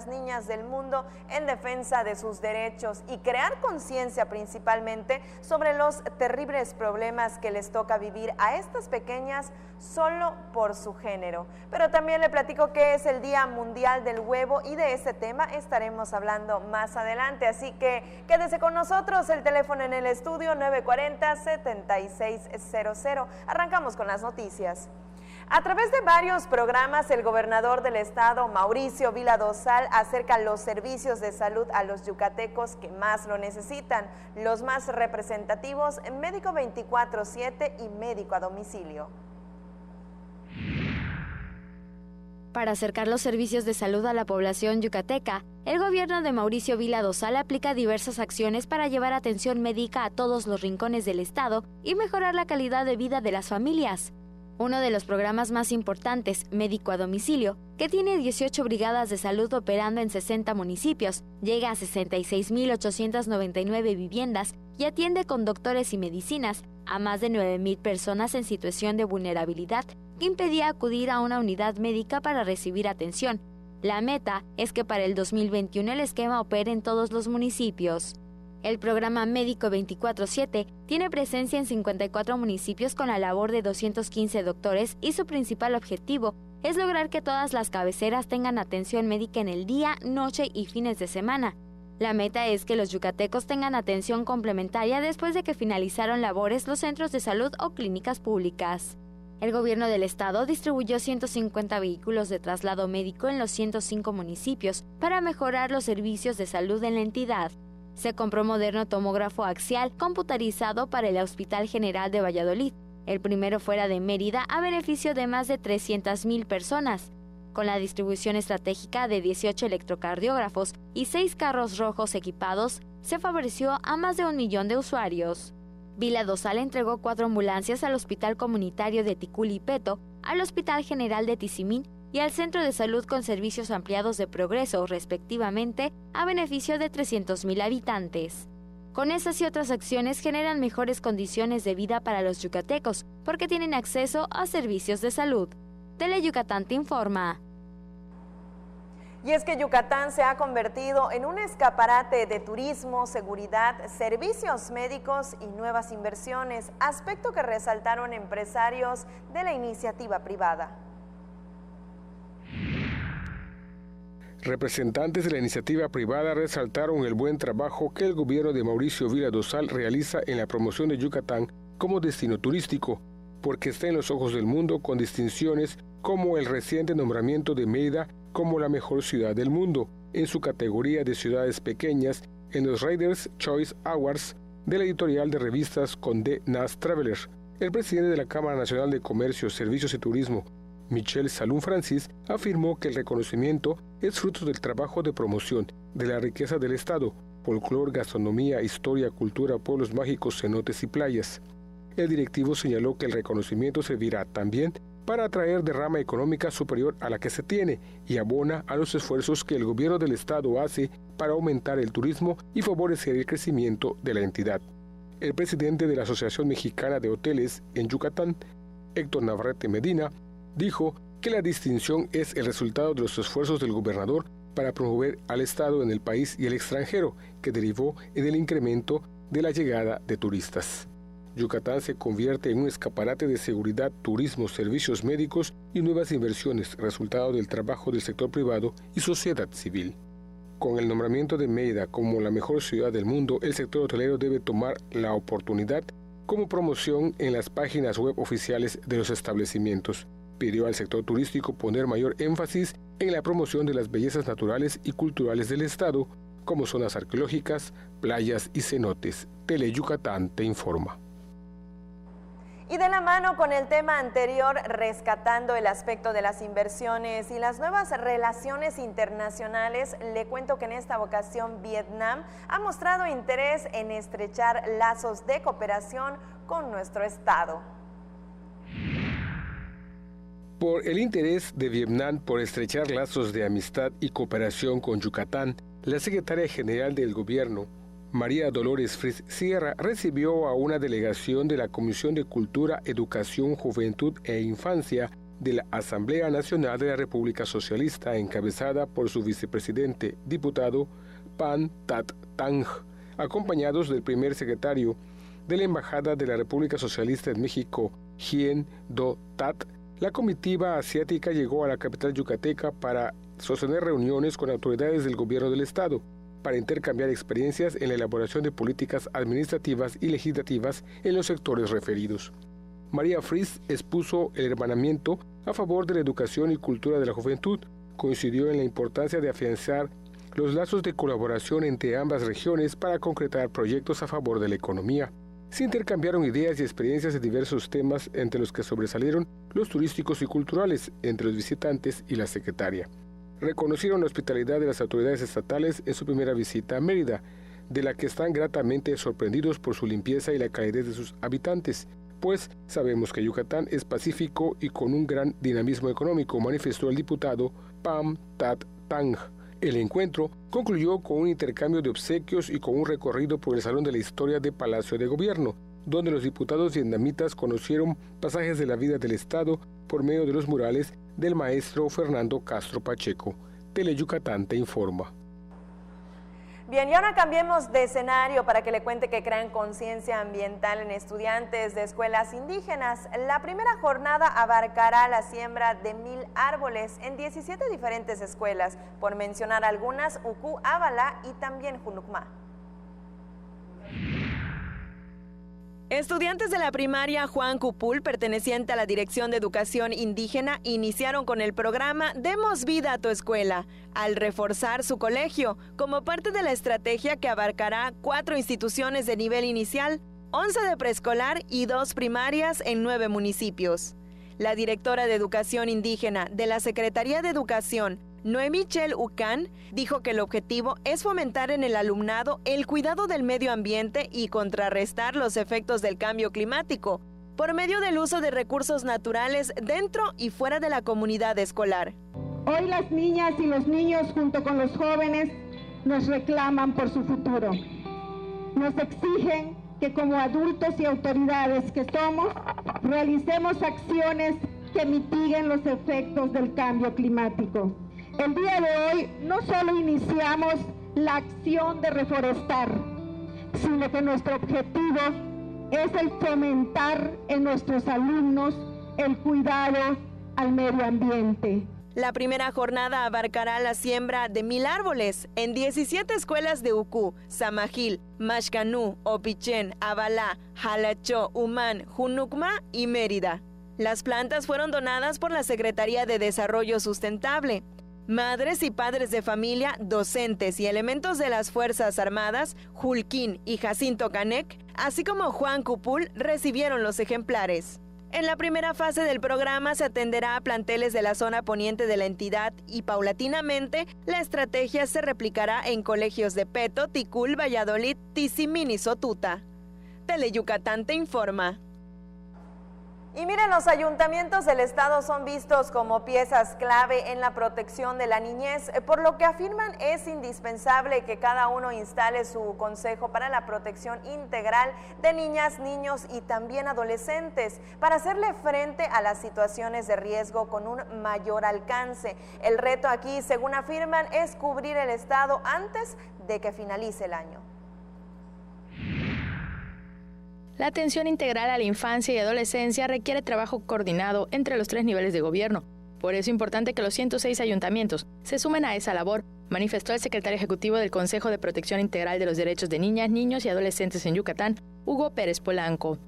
las niñas del mundo en defensa de sus derechos y crear conciencia principalmente sobre los terribles problemas que les toca vivir a estas pequeñas solo por su género. Pero también le platico que es el Día Mundial del Huevo y de este tema estaremos hablando más adelante, así que quédese con nosotros. El teléfono en el estudio 940-7600. Arrancamos con las noticias. A través de varios programas, el gobernador del estado, Mauricio Vila Dosal, acerca los servicios de salud a los yucatecos que más lo necesitan, los más representativos, médico 24/7 y médico a domicilio. Para acercar los servicios de salud a la población yucateca, el gobierno de Mauricio Vila Dosal aplica diversas acciones para llevar atención médica a todos los rincones del estado y mejorar la calidad de vida de las familias. Uno de los programas más importantes, Médico a Domicilio, que tiene 18 brigadas de salud operando en 60 municipios, llega a 66.899 viviendas y atiende con doctores y medicinas a más de 9,000 personas en situación de vulnerabilidad que impedía acudir a una unidad médica para recibir atención. La meta es que para el 2021 el esquema opere en todos los municipios. El programa Médico 24/7 tiene presencia en 54 municipios con la labor de 215 doctores y su principal objetivo es lograr que todas las cabeceras tengan atención médica en el día, noche y fines de semana. La meta es que los yucatecos tengan atención complementaria después de que finalizaron labores los centros de salud o clínicas públicas. El gobierno del estado distribuyó 150 vehículos de traslado médico en los 105 municipios para mejorar los servicios de salud en la entidad. Se compró moderno tomógrafo axial computarizado para el Hospital General de Valladolid, el primero fuera de Mérida, a beneficio de más de 300,000 personas. Con la distribución estratégica de 18 electrocardiógrafos y 6 carros rojos equipados, se favoreció a más de 1 millón de usuarios. Vila Dosal entregó 4 ambulancias al Hospital Comunitario de Ticulipeto, al Hospital General de Tizimín y al Centro de Salud con Servicios Ampliados de Progreso, respectivamente, a beneficio de 300,000 habitantes. Con esas y otras acciones generan mejores condiciones de vida para los yucatecos, porque tienen acceso a servicios de salud. Tele Yucatán te informa. Y es que Yucatán se ha convertido en un escaparate de turismo, seguridad, servicios médicos y nuevas inversiones, aspecto que resaltaron empresarios de la iniciativa privada. Representantes de la iniciativa privada resaltaron el buen trabajo que el gobierno de Mauricio Vila Dosal realiza en la promoción de Yucatán como destino turístico, porque está en los ojos del mundo con distinciones como el reciente nombramiento de Mérida como la mejor ciudad del mundo, en su categoría de ciudades pequeñas, en los Reader's Choice Awards de la editorial de revistas Condé Nast Traveler. El presidente de la Cámara Nacional de Comercio, Servicios y Turismo, Michel Salum Francis, afirmó que el reconocimiento es fruto del trabajo de promoción de la riqueza del Estado, folclor, gastronomía, historia, cultura, pueblos mágicos, cenotes y playas. El directivo señaló que el reconocimiento servirá también para atraer derrama económica superior a la que se tiene y abona a los esfuerzos que el gobierno del Estado hace para aumentar el turismo y favorecer el crecimiento de la entidad. El presidente de la Asociación Mexicana de Hoteles en Yucatán, Héctor Navarrete Medina, dijo que la distinción es el resultado de los esfuerzos del gobernador para promover al Estado en el país y el extranjero, que derivó en el incremento de la llegada de turistas. Yucatán se convierte en un escaparate de seguridad, turismo, servicios médicos y nuevas inversiones, resultado del trabajo del sector privado y sociedad civil. Con el nombramiento de Mérida como la mejor ciudad del mundo, el sector hotelero debe tomar la oportunidad como promoción en las páginas web oficiales de los establecimientos. Pidió al sector turístico poner mayor énfasis en la promoción de las bellezas naturales y culturales del Estado, como zonas arqueológicas, playas y cenotes. Tele Yucatán te informa. Y de la mano con el tema anterior, rescatando el aspecto de las inversiones y las nuevas relaciones internacionales, le cuento que en esta ocasión Vietnam ha mostrado interés en estrechar lazos de cooperación con nuestro estado. Por el interés de Vietnam por estrechar lazos de amistad y cooperación con Yucatán, la secretaria general del gobierno, María Dolores Fritz Sierra, recibió a una delegación de la Comisión de Cultura, Educación, Juventud e Infancia de la Asamblea Nacional de la República Socialista, encabezada por su vicepresidente, diputado Pham That Thang, acompañados del primer secretario de la Embajada de la República Socialista en México, Hien Do Tat. La comitiva asiática llegó a la capital yucateca para sostener reuniones con autoridades del gobierno del estado, para intercambiar experiencias en la elaboración de políticas administrativas y legislativas en los sectores referidos. María Fris expuso el hermanamiento a favor de la educación y cultura de la juventud. Coincidió en la importancia de afianzar los lazos de colaboración entre ambas regiones para concretar proyectos a favor de la economía. Se intercambiaron ideas y experiencias de diversos temas, entre los que sobresalieron los turísticos y culturales entre los visitantes y la secretaria. Reconocieron la hospitalidad de las autoridades estatales en su primera visita a Mérida, de la que están gratamente sorprendidos por su limpieza y la calidez de sus habitantes, pues sabemos que Yucatán es pacífico y con un gran dinamismo económico, manifestó el diputado Pham That Thang. El encuentro concluyó con un intercambio de obsequios y con un recorrido por el Salón de la Historia de Palacio de Gobierno, donde los diputados vietnamitas conocieron pasajes de la vida del Estado por medio de los murales del maestro Fernando Castro Pacheco. Teleyucatán te informa. Bien, y ahora cambiemos de escenario para que le cuente que crean conciencia ambiental en estudiantes de escuelas indígenas. La primera jornada abarcará la siembra de 1000 árboles en 17 diferentes escuelas, por mencionar algunas, Uku, Avala y también Junucma. Estudiantes de la primaria Juan Cupul, perteneciente a la Dirección de Educación Indígena, iniciaron con el programa Demos Vida a tu Escuela, al reforzar su colegio, como parte de la estrategia que abarcará 4 instituciones de nivel inicial, 11 de preescolar y 2 primarias en 9 municipios. La directora de Educación Indígena de la Secretaría de Educación, Noemí Chel Ucán, dijo que el objetivo es fomentar en el alumnado el cuidado del medio ambiente y contrarrestar los efectos del cambio climático por medio del uso de recursos naturales dentro y fuera de la comunidad escolar. Hoy las niñas y los niños, junto con los jóvenes, nos reclaman por su futuro. Nos exigen que como adultos y autoridades que somos, realicemos acciones que mitiguen los efectos del cambio climático. El día de hoy no solo iniciamos la acción de reforestar, sino que nuestro objetivo es el fomentar en nuestros alumnos el cuidado al medio ambiente. La primera jornada abarcará la siembra de 1000 árboles en 17 escuelas de Uku, Samajil, Maxcanú, Opichén, Abalá, Jalachó, Humán, Junucma y Mérida. Las plantas fueron donadas por la Secretaría de Desarrollo Sustentable. Madres y padres de familia, docentes y elementos de las Fuerzas Armadas, Julquín y Jacinto Canec, así como Juan Cupul, recibieron los ejemplares. En la primera fase del programa se atenderá a planteles de la zona poniente de la entidad y paulatinamente la estrategia se replicará en colegios de Peto, Ticul, Valladolid, Tizimín y Sotuta. Teleyucatán te informa. Y miren, los ayuntamientos del estado son vistos como piezas clave en la protección de la niñez, por lo que afirman es indispensable que cada uno instale su consejo para la protección integral de niñas, niños y también adolescentes, para hacerle frente a las situaciones de riesgo con un mayor alcance. El reto aquí, según afirman, es cubrir el estado antes de que finalice el año. La atención integral a la infancia y adolescencia requiere trabajo coordinado entre los 3 niveles de gobierno. Por eso es importante que los 106 ayuntamientos se sumen a esa labor, manifestó el secretario ejecutivo del Consejo de Protección Integral de los Derechos de Niñas, Niños y Adolescentes en Yucatán, Hugo Pérez Polanco.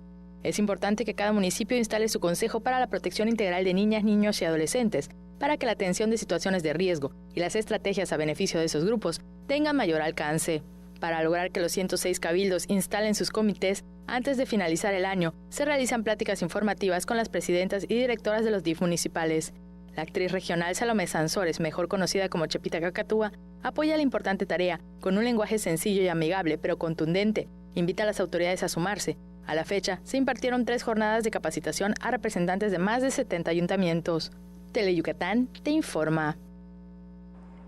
Es importante que cada municipio instale su consejo para la protección integral de niñas, niños y adolescentes, para que la atención de situaciones de riesgo y las estrategias a beneficio de esos grupos tengan mayor alcance. Para lograr que los 106 cabildos instalen sus comités, antes de finalizar el año, se realizan pláticas informativas con las presidentas y directoras de los DIF municipales. La actriz regional Salomé Sansores, mejor conocida como Chepita Cacatúa, apoya la importante tarea con un lenguaje sencillo y amigable, pero contundente. Invita a las autoridades a sumarse. A la fecha, se impartieron 3 jornadas de capacitación a representantes de más de 70 ayuntamientos. Teleyucatán te informa.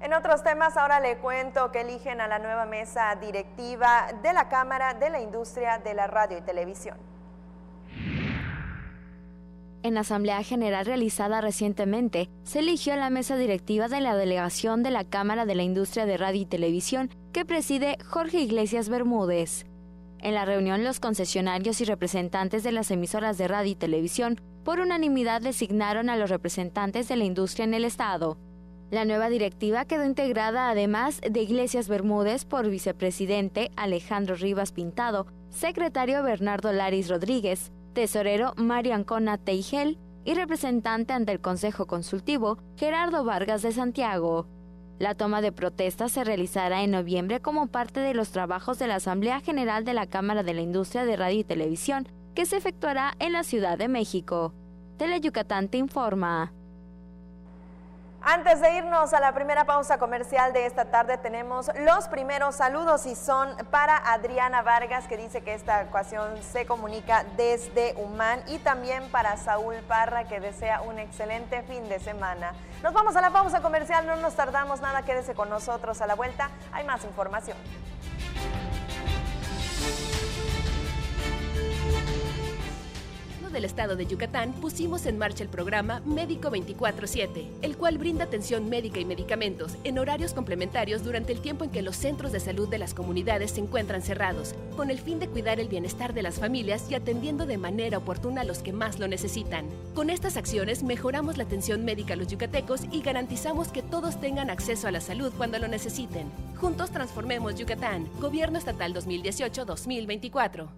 En otros temas, ahora le cuento que eligen a la nueva mesa directiva de la Cámara de la Industria de la Radio y Televisión. En la Asamblea General realizada recientemente, se eligió la mesa directiva de la delegación de la Cámara de la Industria de Radio y Televisión, que preside Jorge Iglesias Bermúdez. En la reunión, los concesionarios y representantes de las emisoras de radio y televisión, por unanimidad, designaron a los representantes de la industria en el Estado. La nueva directiva quedó integrada, además de Iglesias Bermúdez, por vicepresidente Alejandro Rivas Pintado, secretario Bernardo Laris Rodríguez, tesorero Mario Ancona Teigel y representante ante el Consejo Consultivo Gerardo Vargas de Santiago. La toma de protesta se realizará en noviembre como parte de los trabajos de la Asamblea General de la Cámara de la Industria de Radio y Televisión, que se efectuará en la Ciudad de México. Teleyucatán te informa. Antes de irnos a la primera pausa comercial de esta tarde, tenemos los primeros saludos y son para Adriana Vargas, que dice que esta ocasión se comunica desde Humán, y también para Saúl Parra, que desea un excelente fin de semana. Nos vamos a la pausa comercial, no nos tardamos nada, quédese con nosotros. A la vuelta hay más información. Del estado de Yucatán, pusimos en marcha el programa Médico 24/7, el cual brinda atención médica y medicamentos en horarios complementarios durante el tiempo en que los centros de salud de las comunidades se encuentran cerrados, con el fin de cuidar el bienestar de las familias y atendiendo de manera oportuna a los que más lo necesitan. Con estas acciones mejoramos la atención médica a los yucatecos y garantizamos que todos tengan acceso a la salud cuando lo necesiten. Juntos transformemos Yucatán. Gobierno Estatal 2018-2024.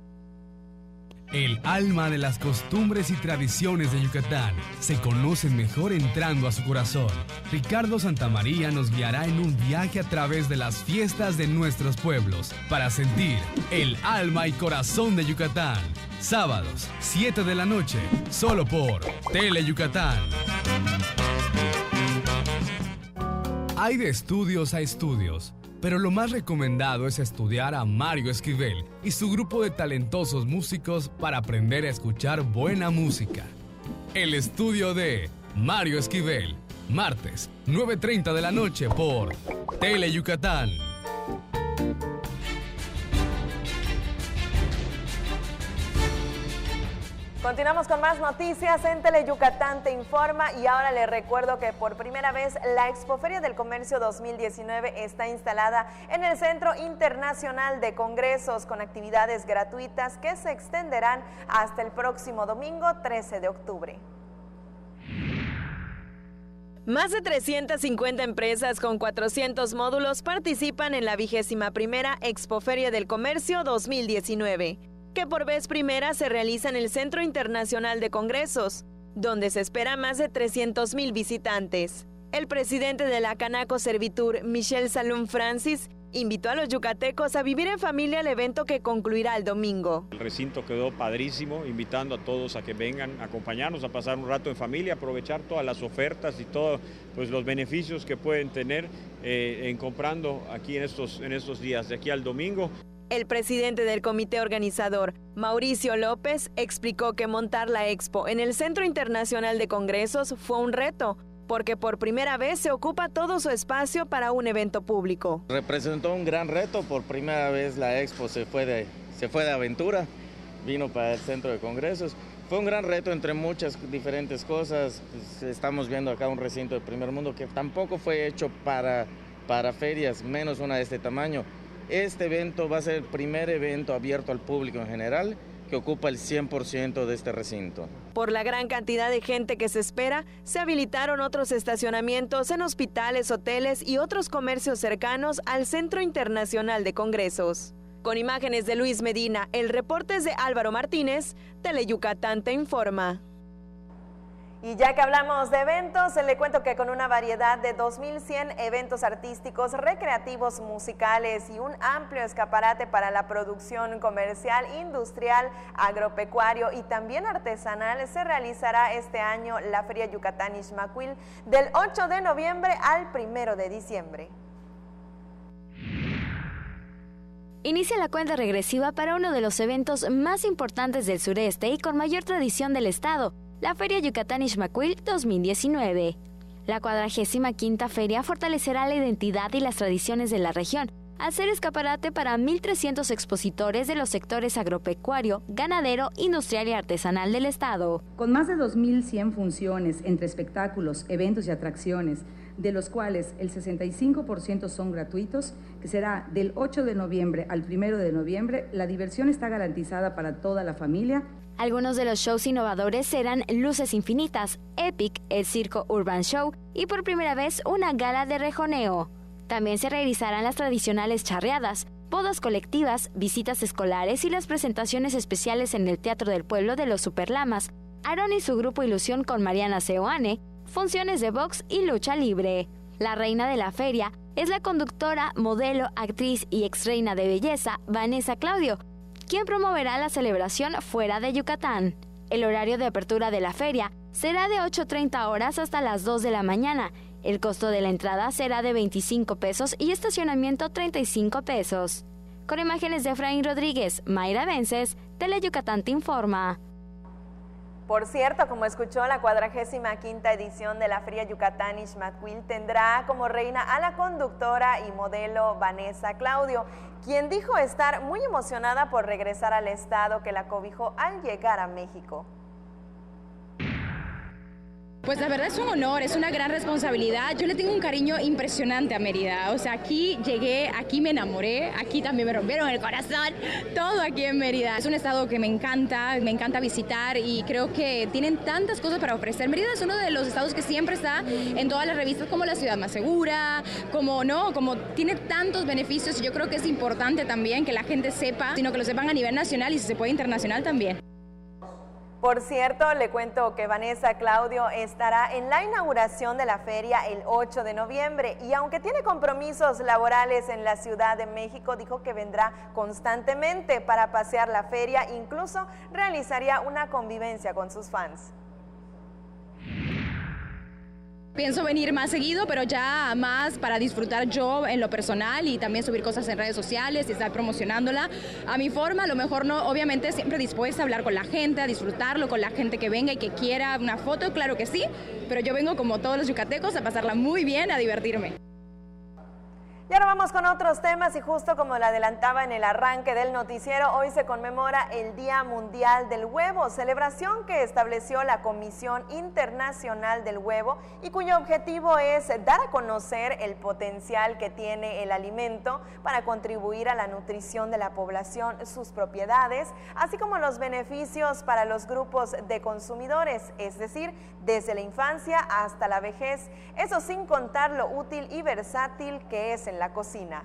El alma de las costumbres y tradiciones de Yucatán se conocen mejor entrando a su corazón. Ricardo Santamaría nos guiará en un viaje a través de las fiestas de nuestros pueblos para sentir el alma y corazón de Yucatán. Sábados, 7 de la noche, solo por Teleyucatán. Hay de estudios a estudios, pero lo más recomendado es estudiar a Mario Esquivel y su grupo de talentosos músicos para aprender a escuchar buena música. El estudio de Mario Esquivel, martes, 9:30 de la noche por Teleyucatán. Continuamos con más noticias en Teleyucatán te informa, y ahora les recuerdo que por primera vez la Expoferia del Comercio 2019 está instalada en el Centro Internacional de Congresos con actividades gratuitas que se extenderán hasta el próximo domingo 13 de octubre. Más de 350 empresas con 400 módulos participan en la 21ª Expoferia del Comercio 2019. Que por vez primera se realiza en el Centro Internacional de Congresos, donde se espera más de 300,000 visitantes. El presidente de la Canaco Servitur, Michel Salum Francis, invitó a los yucatecos a vivir en familia el evento que concluirá el domingo. El recinto quedó padrísimo, invitando a todos a que vengan a acompañarnos, a pasar un rato en familia, aprovechar todas las ofertas y todos los beneficios que pueden tener en comprando aquí en estos días, de aquí al domingo. El presidente del comité organizador, Mauricio López, explicó que montar la expo en el Centro Internacional de Congresos fue un reto, porque por primera vez se ocupa todo su espacio para un evento público. Representó un gran reto, por primera vez la expo se fue de aventura, vino para el Centro de Congresos. Fue un gran reto entre muchas diferentes cosas. Estamos viendo acá un recinto de primer mundo que tampoco fue hecho para ferias, menos una de este tamaño. Este evento va a ser el primer evento abierto al público en general que ocupa el 100% de este recinto. Por la gran cantidad de gente que se espera, se habilitaron otros estacionamientos en hospitales, hoteles y otros comercios cercanos al Centro Internacional de Congresos. Con imágenes de Luis Medina, el reporte es de Álvaro Martínez, Teleyucatán te informa. Y ya que hablamos de eventos, le cuento que con una variedad de 2,100 eventos artísticos, recreativos, musicales y un amplio escaparate para la producción comercial, industrial, agropecuario y también artesanal, se realizará este año la Feria Yucatán Ixmaquil del 8 de noviembre al 1 de diciembre. Inicia la cuenta regresiva para uno de los eventos más importantes del sureste y con mayor tradición del estado, la Feria Yucatán Ixmaquil 2019. La 45ª feria fortalecerá la identidad y las tradiciones de la región, al ser escaparate para 1.300 expositores de los sectores agropecuario, ganadero, industrial y artesanal del estado. Con más de 2.100 funciones entre espectáculos, eventos y atracciones, de los cuales el 65% son gratuitos, que será del 8 de noviembre al 1 de noviembre, la diversión está garantizada para toda la familia. Algunos de los shows innovadores serán Luces Infinitas, Epic, el Circo Urban Show y por primera vez una gala de rejoneo. También se realizarán las tradicionales charreadas, bodas colectivas, visitas escolares y las presentaciones especiales en el Teatro del Pueblo de los Superlamas, Aarón y su grupo Ilusión con Mariana Seoane, funciones de box y lucha libre. La reina de la feria es la conductora, modelo, actriz y exreina de belleza Vanessa Claudio, quien promoverá la celebración fuera de Yucatán. El horario de apertura de la feria será de 8:30 horas hasta las 2 de la mañana. El costo de la entrada será de 25 pesos y estacionamiento 35 pesos. Con imágenes de Efraín Rodríguez, Mayra Vences, Teleyucatán te informa. Por cierto, como escuchó, la 45ª edición de la Feria Yucatán Ixmatquil tendrá como reina a la conductora y modelo Vanessa Claudio, quien dijo estar muy emocionada por regresar al estado que la cobijó al llegar a México. Pues la verdad es un honor, es una gran responsabilidad. Yo le tengo un cariño impresionante a Mérida. O sea, aquí llegué, aquí me enamoré, aquí también me rompieron el corazón, todo aquí en Mérida. Es un estado que me encanta visitar y creo que tienen tantas cosas para ofrecer. Mérida es uno de los estados que siempre está en todas las revistas como la ciudad más segura, como tiene tantos beneficios y yo creo que es importante también que la gente sepa, sino que lo sepan a nivel nacional y si se puede internacional también. Por cierto, le cuento que Vanessa Claudio estará en la inauguración de la feria el 8 de noviembre y aunque tiene compromisos laborales en la Ciudad de México, dijo que vendrá constantemente para pasear la feria, incluso realizaría una convivencia con sus fans. Pienso venir más seguido, pero ya más para disfrutar yo en lo personal y también subir cosas en redes sociales y estar promocionándola a mi forma. A lo mejor no, obviamente siempre dispuesta a hablar con la gente, a disfrutarlo con la gente que venga y que quiera una foto, claro que sí, pero yo vengo como todos los yucatecos a pasarla muy bien, a divertirme. Y ahora vamos con otros temas y justo como lo adelantaba en el arranque del noticiero, hoy se conmemora el Día Mundial del Huevo, celebración que estableció la Comisión Internacional del Huevo y cuyo objetivo es dar a conocer el potencial que tiene el alimento para contribuir a la nutrición de la población, sus propiedades, así como los beneficios para los grupos de consumidores, es decir, desde la infancia hasta la vejez, eso sin contar lo útil y versátil que es en la cocina.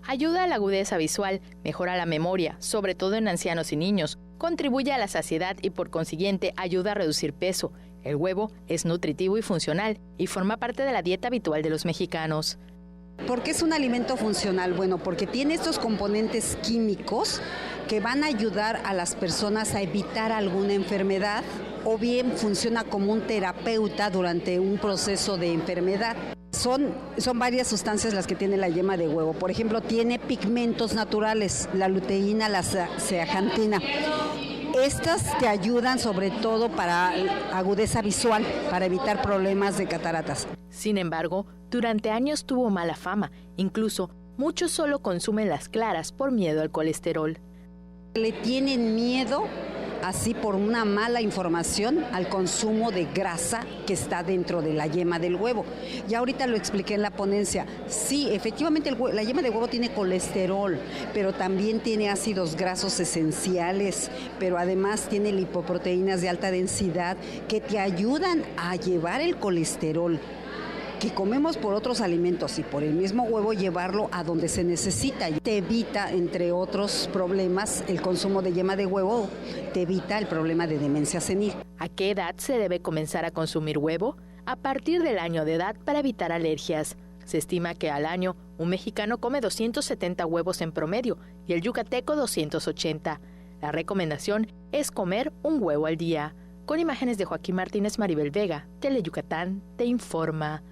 Ayuda a la agudeza visual, mejora la memoria, sobre todo en ancianos y niños, contribuye a la saciedad y por consiguiente ayuda a reducir peso. El huevo es nutritivo y funcional y forma parte de la dieta habitual de los mexicanos. ¿Por qué es un alimento funcional? Bueno, porque tiene estos componentes químicos que van a ayudar a las personas a evitar alguna enfermedad o bien funciona como un terapeuta durante un proceso de enfermedad. Son varias sustancias las que tiene la yema de huevo. Por ejemplo, tiene pigmentos naturales, la luteína, la zeaxantina. Estas te ayudan sobre todo para agudeza visual, para evitar problemas de cataratas. Sin embargo, durante años tuvo mala fama. Incluso, muchos solo consumen las claras por miedo al colesterol. Le tienen miedo, así por una mala información, al consumo de grasa que está dentro de la yema del huevo. Ya ahorita lo expliqué en la ponencia. Sí, efectivamente la yema de huevo tiene colesterol, pero también tiene ácidos grasos esenciales, pero además tiene lipoproteínas de alta densidad que te ayudan a llevar el colesterol que comemos por otros alimentos y por el mismo huevo llevarlo a donde se necesita. Te evita, entre otros problemas, el consumo de yema de huevo, te evita el problema de demencia senil. ¿A qué edad se debe comenzar a consumir huevo? A partir del año de edad para evitar alergias. Se estima que al año un mexicano come 270 huevos en promedio y el yucateco 280. La recomendación es comer un huevo al día. Con imágenes de Joaquín Martínez, Maribel Vega, Teleyucatán te informa.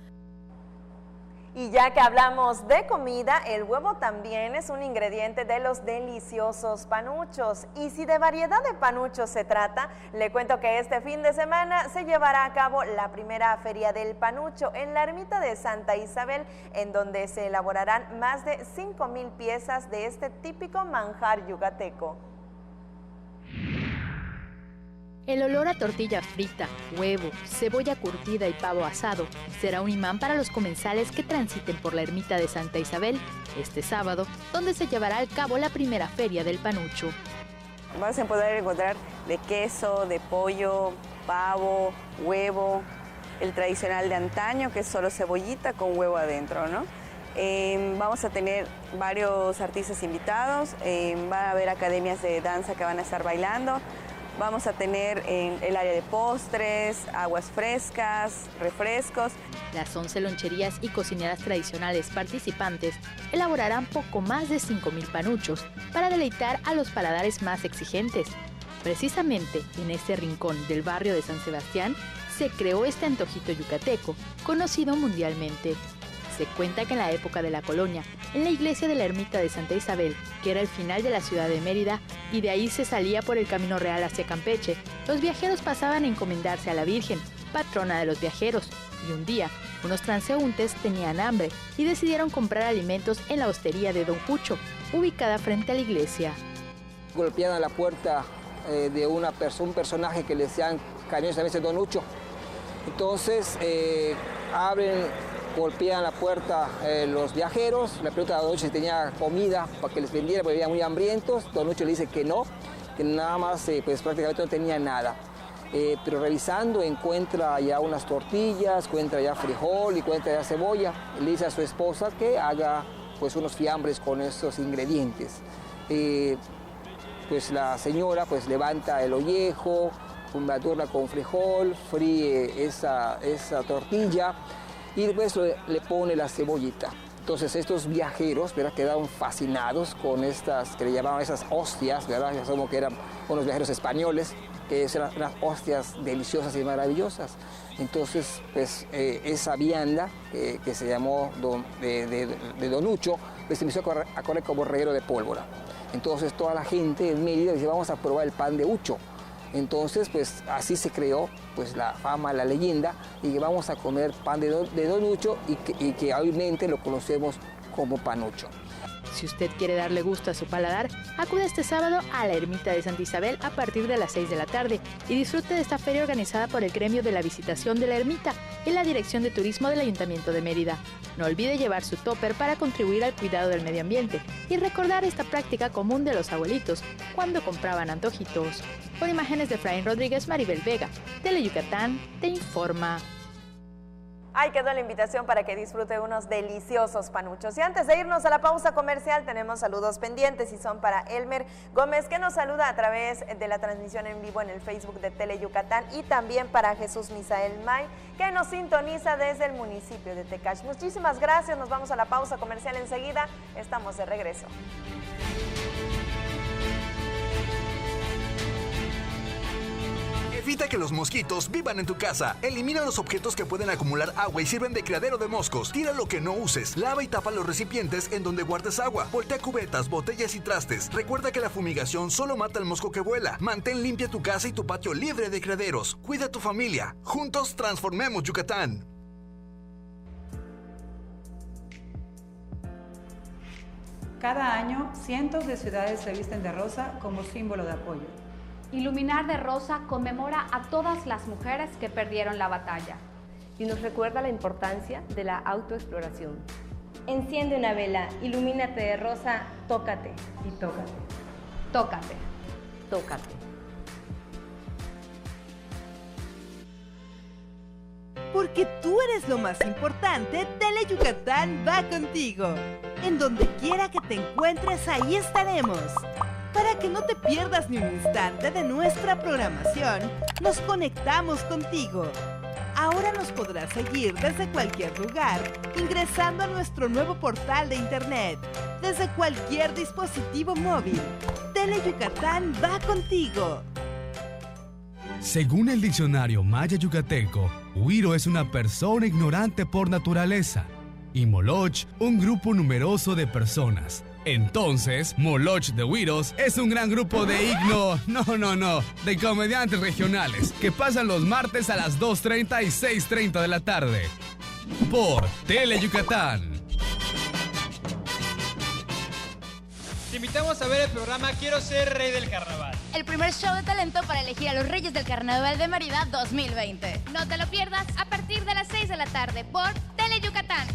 Y ya que hablamos de comida, el huevo también es un ingrediente de los deliciosos panuchos. Y si de variedad de panuchos se trata, le cuento que este fin de semana se llevará a cabo la primera Feria del Panucho en la ermita de Santa Isabel, en donde se elaborarán más de 5,000 piezas de este típico manjar yucateco. El olor a tortilla frita, huevo, cebolla curtida y pavo asado será un imán para los comensales que transiten por la ermita de Santa Isabel este sábado, donde se llevará a cabo la primera Feria del Panucho. Vas a poder encontrar de queso, de pollo, pavo, huevo, el tradicional de antaño, que es solo cebollita con huevo adentro, ¿no? Vamos a tener varios artistas invitados, va a haber academias de danza que van a estar bailando. Vamos a tener el área de postres, aguas frescas, refrescos. Las 11 loncherías y cocineras tradicionales participantes elaborarán poco más de 5,000 panuchos para deleitar a los paladares más exigentes. Precisamente en este rincón del barrio de San Sebastián se creó este antojito yucateco, conocido mundialmente. Se cuenta que en la época de la colonia, en la iglesia de la ermita de Santa Isabel, que era el final de la ciudad de Mérida, y de ahí se salía por el camino real hacia Campeche, los viajeros pasaban a encomendarse a la Virgen, patrona de los viajeros, y un día, unos transeúntes tenían hambre y decidieron comprar alimentos en la hostería de Don Cucho, ubicada frente a la iglesia. Golpeaban a la puerta de un personaje que le decían cariñosamente Don Ucho. Entonces, golpean la puerta los viajeros, le preguntan a Don Ucho si tenía comida para que les vendiera, porque vivían muy hambrientos. Don Ucho le dice que no, que nada más, pues prácticamente no tenía nada. Pero revisando encuentra ya unas tortillas, encuentra ya frijol y encuentra ya cebolla. Le dice a su esposa que haga pues unos fiambres con estos ingredientes. Pues la señora pues levanta el ollejo, adorna con frijol, fríe esa tortilla y después le pone la cebollita. Entonces estos viajeros, ¿verdad?, quedaron fascinados con estas, que le llamaban esas hostias, ¿verdad?, ya sabemos que eran unos viajeros españoles, que eran unas hostias deliciosas y maravillosas. Entonces, pues esa vianda que se llamó de Don Ucho, pues se empezó a correr como reguero de pólvora. Entonces toda la gente en Mérida dice, vamos a probar el pan de Ucho. Entonces, pues así se creó pues la fama, la leyenda, y que vamos a comer pan de Don Ucho y que obviamente lo conocemos como panucho. Si usted quiere darle gusto a su paladar, acude este sábado a la ermita de Santa Isabel a partir de las 6 de la tarde y disfrute de esta feria organizada por el Gremio de la Visitación de la Ermita y la Dirección de Turismo del Ayuntamiento de Mérida. No olvide llevar su tupper para contribuir al cuidado del medio ambiente y recordar esta práctica común de los abuelitos cuando compraban antojitos. Por imágenes de Efraín Rodríguez, Maribel Vega, Tele Yucatán, te informa. Ahí quedó la invitación para que disfrute unos deliciosos panuchos. Y antes de irnos a la pausa comercial, tenemos saludos pendientes y son para Elmer Gómez, que nos saluda a través de la transmisión en vivo en el Facebook de Tele Yucatán, y también para Jesús Misael May, que nos sintoniza desde el municipio de Tecash. Muchísimas gracias, nos vamos a la pausa comercial enseguida, estamos de regreso. Evita que los mosquitos vivan en tu casa. Elimina los objetos que pueden acumular agua y sirven de criadero de moscos. Tira lo que no uses. Lava y tapa los recipientes en donde guardes agua. Voltea cubetas, botellas y trastes. Recuerda que la fumigación solo mata al mosco que vuela. Mantén limpia tu casa y tu patio libre de criaderos. Cuida a tu familia. Juntos transformemos Yucatán. Cada año, cientos de ciudades se visten de rosa como símbolo de apoyo. Iluminar de rosa conmemora a todas las mujeres que perdieron la batalla. Y nos recuerda la importancia de la autoexploración. Enciende una vela, ilumínate de rosa, tócate. Y tócate. Tócate. Tócate. Porque tú eres lo más importante, Tele Yucatán va contigo. En donde quiera que te encuentres, ahí estaremos. Para que no te pierdas ni un instante de nuestra programación, nos conectamos contigo. Ahora nos podrás seguir desde cualquier lugar, ingresando a nuestro nuevo portal de internet, desde cualquier dispositivo móvil. Tele Yucatán va contigo. Según el diccionario maya yucateco, Huiro es una persona ignorante por naturaleza. y Moloch, un grupo numeroso de personas. Entonces, Moloch de Güiros es un gran grupo de de comediantes regionales que pasan los martes a las 2:30 y 6:30 de la tarde por Tele Yucatán. Te invitamos a ver el programa Quiero ser rey del carnaval. El primer show de talento para elegir a los Reyes del Carnaval de Mérida 2020. No te lo pierdas a partir de las 6 de la tarde por Tele Yucatán.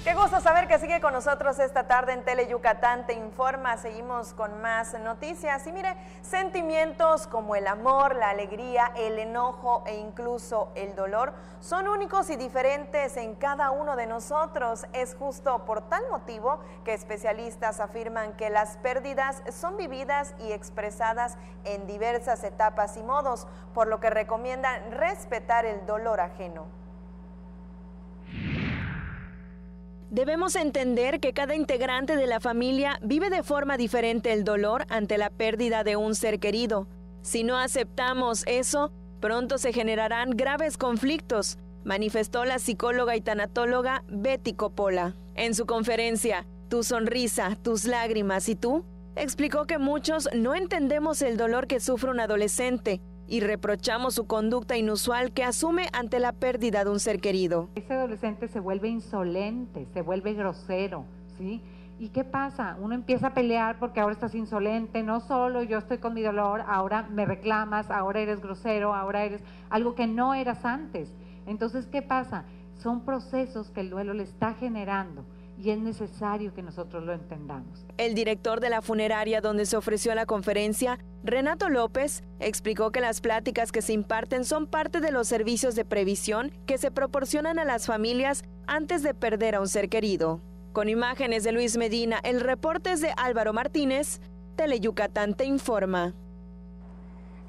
Qué gusto saber que sigue con nosotros esta tarde en Tele Yucatán Te Informa. Seguimos con más noticias. Y mire, sentimientos como el amor, la alegría, el enojo e incluso el dolor son únicos y diferentes en cada uno de nosotros. Es justo por tal motivo que especialistas afirman que las pérdidas son vividas y expresadas en diversas etapas y modos, por lo que recomiendan respetar el dolor ajeno. Debemos entender que cada integrante de la familia vive de forma diferente el dolor ante la pérdida de un ser querido. Si no aceptamos eso, pronto se generarán graves conflictos, manifestó la psicóloga y tanatóloga Betty Coppola. En su conferencia, Tu sonrisa, tus lágrimas y tú, explicó que muchos no entendemos el dolor que sufre un adolescente y reprochamos su conducta inusual que asume ante la pérdida de un ser querido. Ese adolescente se vuelve insolente, se vuelve grosero, ¿sí? ¿Y qué pasa? Uno empieza a pelear porque ahora estás insolente, no solo yo estoy con mi dolor, ahora me reclamas, ahora eres grosero, ahora eres algo que no eras antes. Entonces, ¿qué pasa? Son procesos que el duelo le está generando y es necesario que nosotros lo entendamos. El director de la funeraria donde se ofreció la conferencia, Renato López, explicó que las pláticas que se imparten son parte de los servicios de previsión que se proporcionan a las familias antes de perder a un ser querido. Con imágenes de Luis Medina, el reporte es de Álvaro Martínez, Tele Yucatán Te Informa.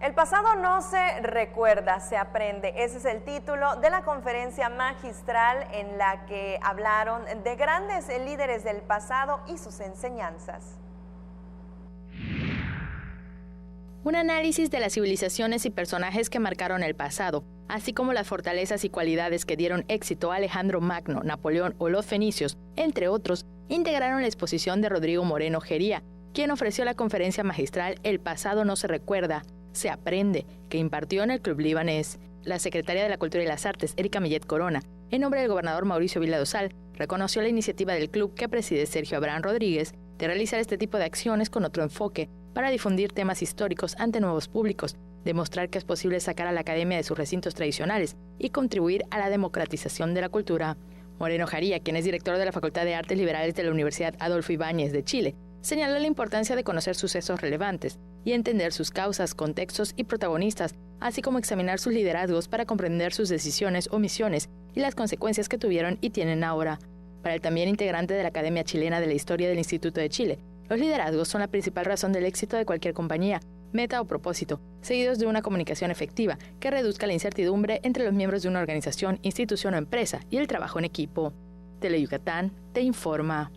El pasado no se recuerda, se aprende. Ese es el título de la conferencia magistral en la que hablaron de grandes líderes del pasado y sus enseñanzas. Un análisis de las civilizaciones y personajes que marcaron el pasado, así como las fortalezas y cualidades que dieron éxito a Alejandro Magno, Napoleón o los fenicios, entre otros, integraron la exposición de Rodrigo Moreno Gería, quien ofreció la conferencia magistral El pasado no se recuerda, se aprende, que impartió en el Club Libanés. La secretaria de la Cultura y las Artes, Erika Millet Corona, en nombre del gobernador Mauricio Vila Dosal, reconoció la iniciativa del club que preside Sergio Abraham Rodríguez de realizar este tipo de acciones con otro enfoque para difundir temas históricos ante nuevos públicos, demostrar que es posible sacar a la academia de sus recintos tradicionales y contribuir a la democratización de la cultura. Moreno Jaría, quien es director de la Facultad de Artes Liberales de la Universidad Adolfo Ibáñez de Chile, señaló la importancia de conocer sucesos relevantes y entender sus causas, contextos y protagonistas, así como examinar sus liderazgos para comprender sus decisiones, omisiones y las consecuencias que tuvieron y tienen ahora. Para el también integrante de la Academia Chilena de la Historia del Instituto de Chile, los liderazgos son la principal razón del éxito de cualquier compañía, meta o propósito, seguidos de una comunicación efectiva que reduzca la incertidumbre entre los miembros de una organización, institución o empresa y el trabajo en equipo. Tele Yucatán Te Informa.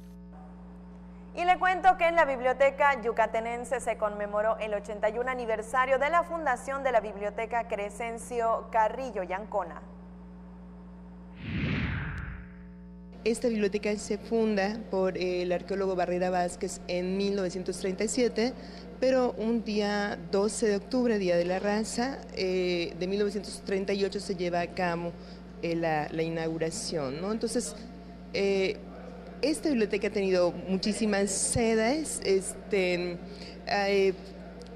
Y le cuento que en la Biblioteca Yucatenense se conmemoró el 81 aniversario de la fundación de la Biblioteca Crescencio Carrillo y Ancona. Esta biblioteca se funda por el arqueólogo Barrera Vázquez en 1937, pero un día 12 de octubre, Día de la Raza, de 1938 se lleva a cabo la inauguración, ¿no? Entonces, esta biblioteca ha tenido muchísimas sedes,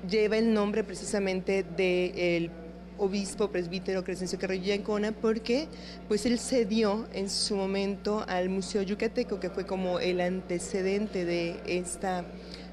lleva el nombre precisamente del obispo presbítero Crescencio Carrillo y Ancona porque pues él cedió en su momento al Museo Yucateco, que fue como el antecedente de esta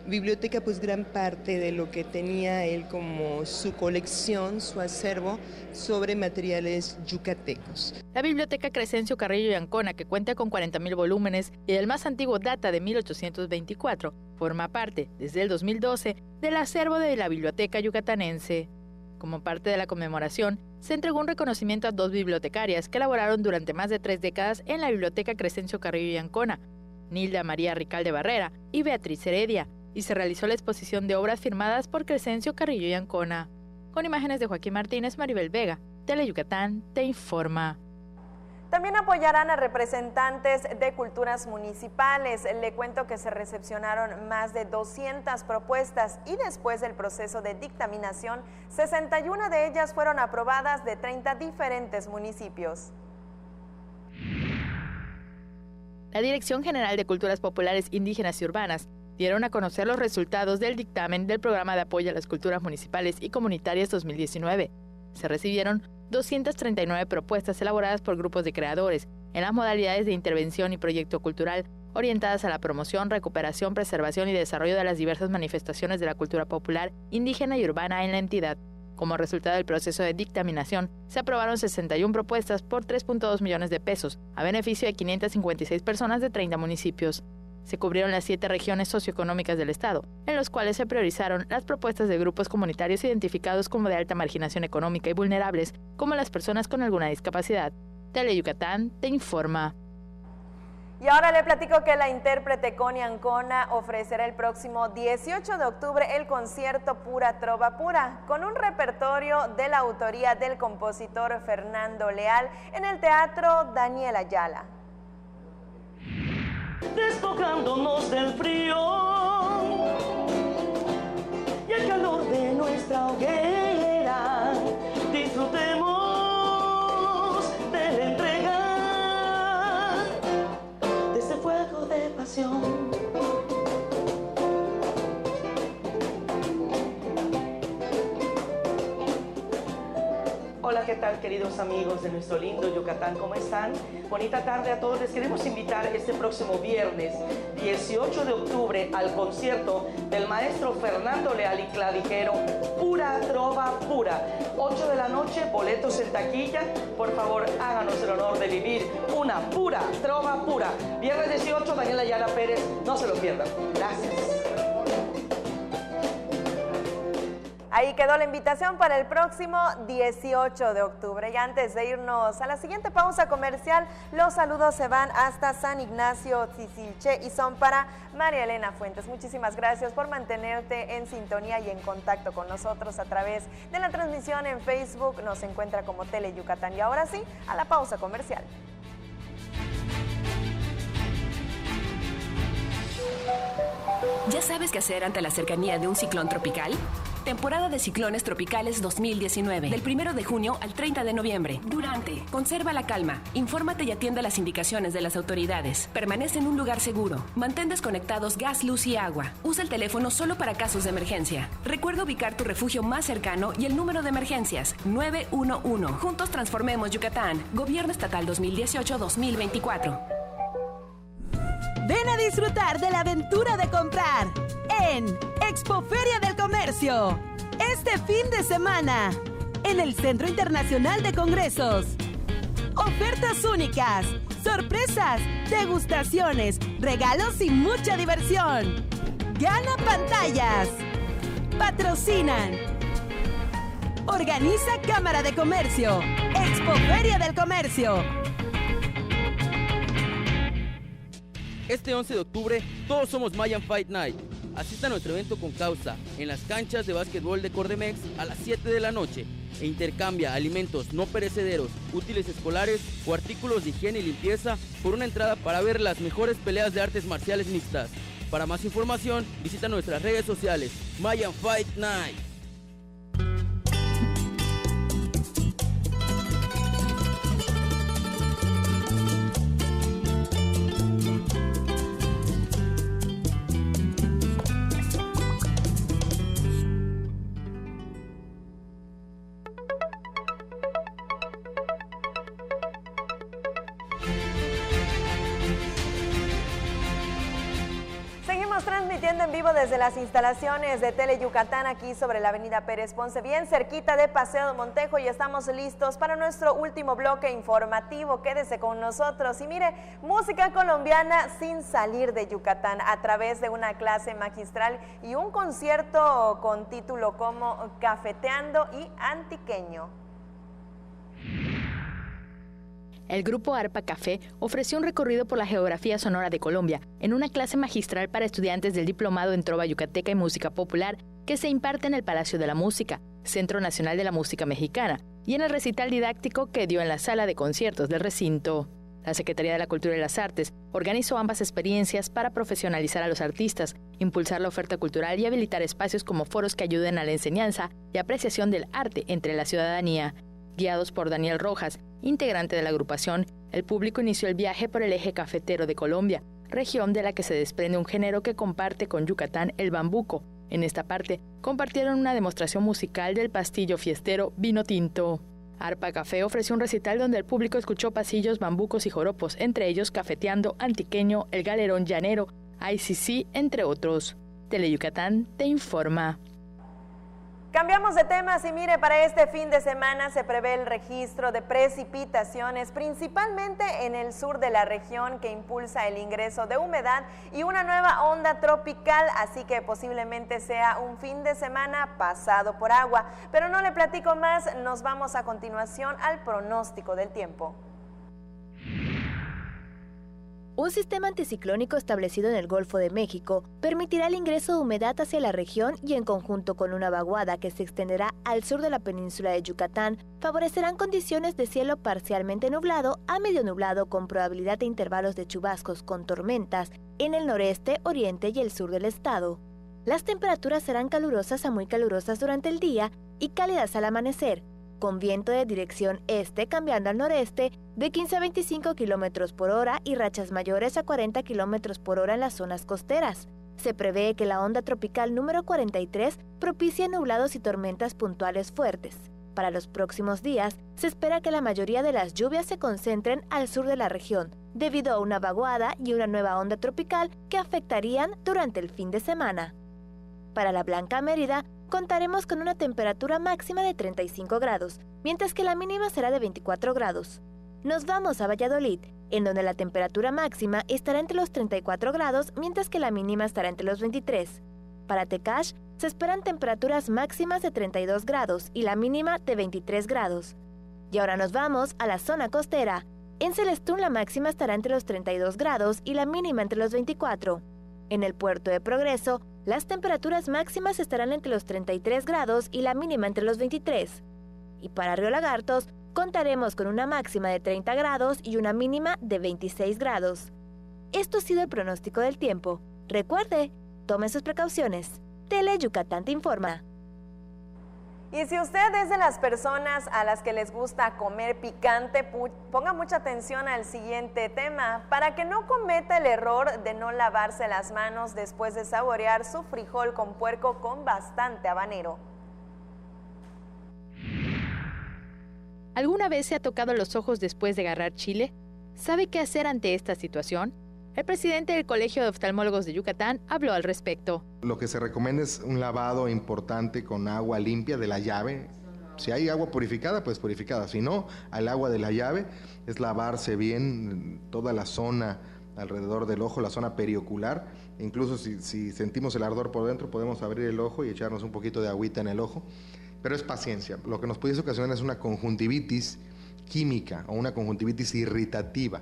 biblioteca, pues gran parte de lo que tenía él como su colección, su acervo sobre materiales yucatecos. La Biblioteca Crescencio Carrillo y Ancona, que cuenta con 40,000 volúmenes y el más antiguo data de 1824, forma parte, desde el 2012, del acervo de la Biblioteca Yucatanense. Como parte de la conmemoración, se entregó un reconocimiento a 2 bibliotecarias que laboraron durante más de 3 décadas en la Biblioteca Crescencio Carrillo y Ancona, Nilda María Ricalde Barrera y Beatriz Heredia, y se realizó la exposición de obras firmadas por Crescencio Carrillo y Ancona. Con imágenes de Joaquín Martínez, Maribel Vega, Teleyucatán te informa. También apoyarán a representantes de culturas municipales. Le cuento que se recepcionaron más de 200 propuestas y después del proceso de dictaminación, 61 de ellas fueron aprobadas de 30 diferentes municipios. La Dirección General de Culturas Populares, Indígenas y Urbanas dieron a conocer los resultados del dictamen del Programa de Apoyo a las Culturas Municipales y Comunitarias 2019. Se recibieron 239 propuestas elaboradas por grupos de creadores en las modalidades de intervención y proyecto cultural orientadas a la promoción, recuperación, preservación y desarrollo de las diversas manifestaciones de la cultura popular, indígena y urbana en la entidad. Como resultado del proceso de dictaminación, se aprobaron 61 propuestas por 3.2 millones de pesos, a beneficio de 556 personas de 30 municipios. Se cubrieron las 7 regiones socioeconómicas del Estado, en los cuales se priorizaron las propuestas de grupos comunitarios identificados como de alta marginación económica y vulnerables, como las personas con alguna discapacidad. Teleyucatán te informa. Y ahora le platico que la intérprete Connie Ancona ofrecerá el próximo 18 de octubre el concierto Pura Trova Pura, con un repertorio de la autoría del compositor Fernando Leal en el Teatro Daniel Ayala. Despojándonos del frío y el calor de nuestra hoguera, disfrutemos de la entrega de este fuego de pasión. Hola, ¿qué tal, queridos amigos de nuestro lindo Yucatán? ¿Cómo están? Bonita tarde a todos. Les queremos invitar este próximo viernes 18 de octubre al concierto del maestro Fernando Leal y Clavijero, Pura Trova Pura. 8 de la noche, boletos en taquilla. Por favor, háganos el honor de vivir una pura trova pura. Viernes 18, Daniel Ayala Pérez. No se lo pierdan. Gracias. Ahí quedó la invitación para el próximo 18 de octubre. Y antes de irnos a la siguiente pausa comercial, los saludos se van hasta San Ignacio, Tzicilché, y son para María Elena Fuentes. Muchísimas gracias por mantenerte en sintonía y en contacto con nosotros a través de la transmisión en Facebook. Nos encuentra como Teleyucatán. Y ahora sí, a la pausa comercial. ¿Ya sabes qué hacer ante la cercanía de un ciclón tropical? Temporada de ciclones tropicales 2019. Del 1 de junio al 30 de noviembre. Durante. Conserva la calma. Infórmate y atiende las indicaciones de las autoridades. Permanece en un lugar seguro. Mantén desconectados gas, luz y agua. Usa el teléfono solo para casos de emergencia. Recuerda ubicar tu refugio más cercano y el número de emergencias 911. Juntos transformemos Yucatán. Gobierno Estatal 2018-2024. Ven a disfrutar de la aventura de comprar en Expoferia del Comercio. Este fin de semana, en el Centro Internacional de Congresos. Ofertas únicas, sorpresas, degustaciones, regalos y mucha diversión. Gana pantallas. Patrocinan. Organiza Cámara de Comercio. Expoferia del Comercio. Este 11 de octubre, todos somos Mayan Fight Night. Asista a nuestro evento con causa en las canchas de básquetbol de Cordemex a las 7 de la noche e intercambia alimentos no perecederos, útiles escolares o artículos de higiene y limpieza por una entrada para ver las mejores peleas de artes marciales mixtas. Para más información, visita nuestras redes sociales. Mayan Fight Night. Transmitiendo en vivo desde las instalaciones de Teleyucatán aquí sobre la avenida Pérez Ponce, bien cerquita de Paseo de Montejo, y estamos listos para nuestro último bloque informativo. Quédese con nosotros y mire, música colombiana sin salir de Yucatán a través de una clase magistral y un concierto con título como Cafeteando y Antiqueño. El grupo Arpa Café ofreció un recorrido por la geografía sonora de Colombia en una clase magistral para estudiantes del Diplomado en Trova Yucateca y Música Popular que se imparte en el Palacio de la Música, Centro Nacional de la Música Mexicana, y en el recital didáctico que dio en la sala de conciertos del recinto. La Secretaría de la Cultura y las Artes organizó ambas experiencias para profesionalizar a los artistas, impulsar la oferta cultural y habilitar espacios como foros que ayuden a la enseñanza y apreciación del arte entre la ciudadanía. Guiados por Daniel Rojas, integrante de la agrupación, el público inició el viaje por el eje cafetero de Colombia, región de la que se desprende un género que comparte con Yucatán, el bambuco. En esta parte, compartieron una demostración musical del pastillo fiestero Vino Tinto. Arpa Café ofreció un recital donde el público escuchó pasillos, bambucos y joropos, entre ellos Cafeteando, Antiqueño, El Galerón Llanero, ICC, entre otros. Teleyucatán te informa. Cambiamos de temas y mire, para este fin de semana se prevé el registro de precipitaciones, principalmente en el sur de la región, que impulsa el ingreso de humedad y una nueva onda tropical, así que posiblemente sea un fin de semana pasado por agua. Pero no le platico más, nos vamos a continuación al pronóstico del tiempo. Un sistema anticiclónico establecido en el Golfo de México permitirá el ingreso de humedad hacia la región y en conjunto con una vaguada que se extenderá al sur de la península de Yucatán, favorecerán condiciones de cielo parcialmente nublado a medio nublado con probabilidad de intervalos de chubascos con tormentas en el noreste, oriente y el sur del estado. Las temperaturas serán calurosas a muy calurosas durante el día y cálidas al amanecer, con viento de dirección este cambiando al noreste de 15 a 25 kilómetros por hora y rachas mayores a 40 kilómetros por hora en las zonas costeras. Se prevé que la onda tropical número 43 propicie nublados y tormentas puntuales fuertes. Para los próximos días, se espera que la mayoría de las lluvias se concentren al sur de la región, debido a una vaguada y una nueva onda tropical que afectarían durante el fin de semana. Para la Blanca Mérida, contaremos con una temperatura máxima de 35 grados, mientras que la mínima será de 24 grados. Nos vamos a Valladolid, en donde la temperatura máxima estará entre los 34 grados, mientras que la mínima estará entre los 23. Para Tecash, se esperan temperaturas máximas de 32 grados y la mínima de 23 grados. Y ahora nos vamos a la zona costera. En Celestún la máxima estará entre los 32 grados y la mínima entre los 24. En el puerto de Progreso, las temperaturas máximas estarán entre los 33 grados y la mínima entre los 23. Y para Río Lagartos, contaremos con una máxima de 30 grados y una mínima de 26 grados. Esto ha sido el pronóstico del tiempo. Recuerde, tome sus precauciones. Teleyucatán te informa. Y si usted es de las personas a las que les gusta comer picante, ponga mucha atención al siguiente tema, para que no cometa el error de no lavarse las manos después de saborear su frijol con puerco con bastante habanero. ¿Alguna vez se ha tocado los ojos después de agarrar chile? ¿Sabe qué hacer ante esta situación? El presidente del Colegio de Oftalmólogos de Yucatán habló al respecto. Lo que se recomienda es un lavado importante con agua limpia de la llave. Si hay agua purificada, pues purificada. Si no, al agua de la llave es lavarse bien toda la zona alrededor del ojo, la zona periocular. Incluso si sentimos el ardor por dentro, podemos abrir el ojo y echarnos un poquito de agüita en el ojo. Pero es paciencia. Lo que nos pudiese ocasionar es una conjuntivitis química o una conjuntivitis irritativa,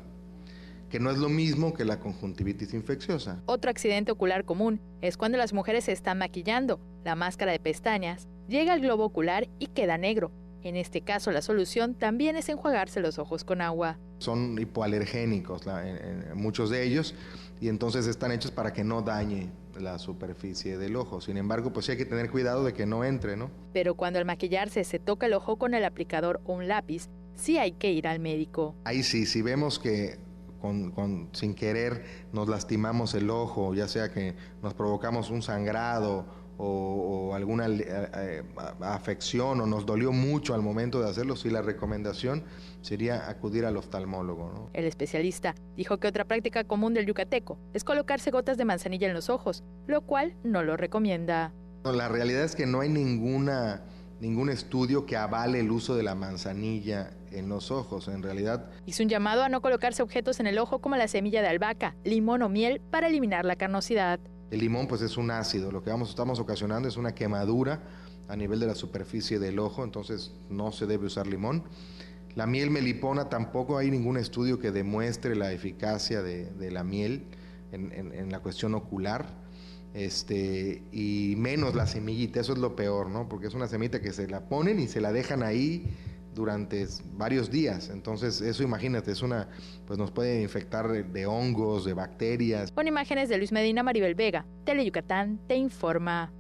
que no es lo mismo que la conjuntivitis infecciosa. Otro accidente ocular común es cuando las mujeres se están maquillando. La máscara de pestañas llega al globo ocular y queda negro. En este caso, la solución también es enjuagarse los ojos con agua. Son hipoalergénicos, muchos de ellos, y entonces están hechos para que no dañe la superficie del ojo. Sin embargo, pues sí hay que tener cuidado de que no entre, ¿no? Pero cuando al maquillarse se toca el ojo con el aplicador o un lápiz, sí hay que ir al médico. Ahí sí, si vemos que sin querer nos lastimamos el ojo, ya sea que nos provocamos un sangrado o alguna afección o nos dolió mucho al momento de hacerlo, sí la recomendación sería acudir al oftalmólogo, ¿no? El especialista dijo que otra práctica común del yucateco es colocarse gotas de manzanilla en los ojos, lo cual no lo recomienda. La realidad es que no hay ningún estudio que avale el uso de la manzanilla en los ojos, en realidad. Hizo un llamado a no colocarse objetos en el ojo como la semilla de albahaca, limón o miel para eliminar la carnosidad. El limón pues es un ácido, lo que estamos ocasionando es una quemadura a nivel de la superficie del ojo, entonces no se debe usar limón. La miel melipona, tampoco hay ningún estudio que demuestre la eficacia de la miel en la cuestión ocular, y menos la semillita, eso es lo peor, ¿no? Porque es una semillita que se la ponen y se la dejan ahí durante varios días. Entonces, eso imagínate, pues nos puede infectar de hongos, de bacterias. Con imágenes de Luis Medina, Maribel Vega, Tele Yucatán te informa.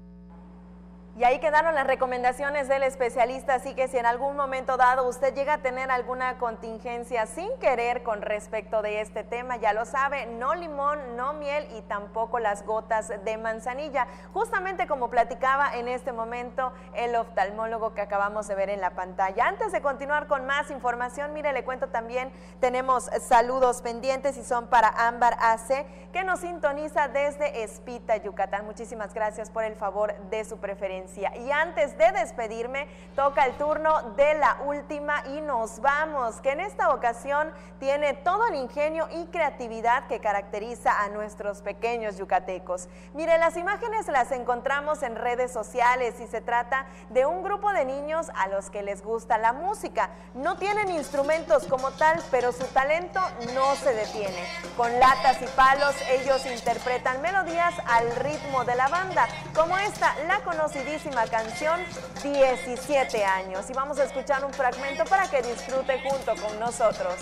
Y ahí quedaron las recomendaciones del especialista, así que si en algún momento dado usted llega a tener alguna contingencia sin querer con respecto de este tema, ya lo sabe, no limón, no miel y tampoco las gotas de manzanilla, justamente como platicaba en este momento el oftalmólogo que acabamos de ver en la pantalla. Antes de continuar con más información, mire, le cuento también, tenemos saludos pendientes y son para Ámbar AC, que nos sintoniza desde Espita, Yucatán. Muchísimas gracias por el favor de su preferencia. Y antes de despedirme, toca el turno de la última y nos vamos, que en esta ocasión tiene todo el ingenio y creatividad que caracteriza a nuestros pequeños yucatecos. Mire, las imágenes las encontramos en redes sociales y se trata de un grupo de niños a los que les gusta la música. No tienen instrumentos como tal, pero su talento no se detiene. Con latas y palos, ellos interpretan melodías al ritmo de la banda, como esta, la conocidísima canción 17 años. Y vamos a escuchar un fragmento para que disfrute junto con nosotros.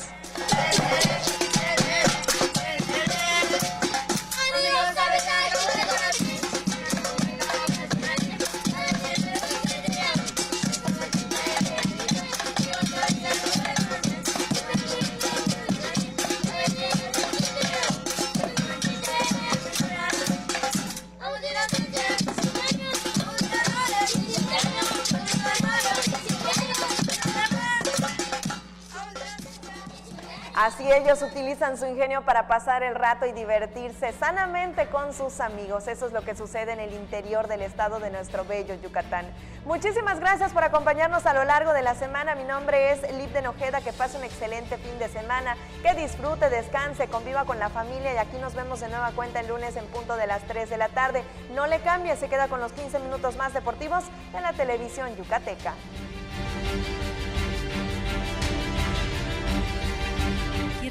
Así ellos utilizan su ingenio para pasar el rato y divertirse sanamente con sus amigos. Eso es lo que sucede en el interior del estado de nuestro bello Yucatán. Muchísimas gracias por acompañarnos a lo largo de la semana. Mi nombre es Lipden Ojeda. Que pase un excelente fin de semana, que disfrute, descanse, conviva con la familia y aquí nos vemos de nueva cuenta el lunes en punto de las 3 de la tarde. No le cambie, se queda con los 15 minutos más deportivos de la televisión yucateca.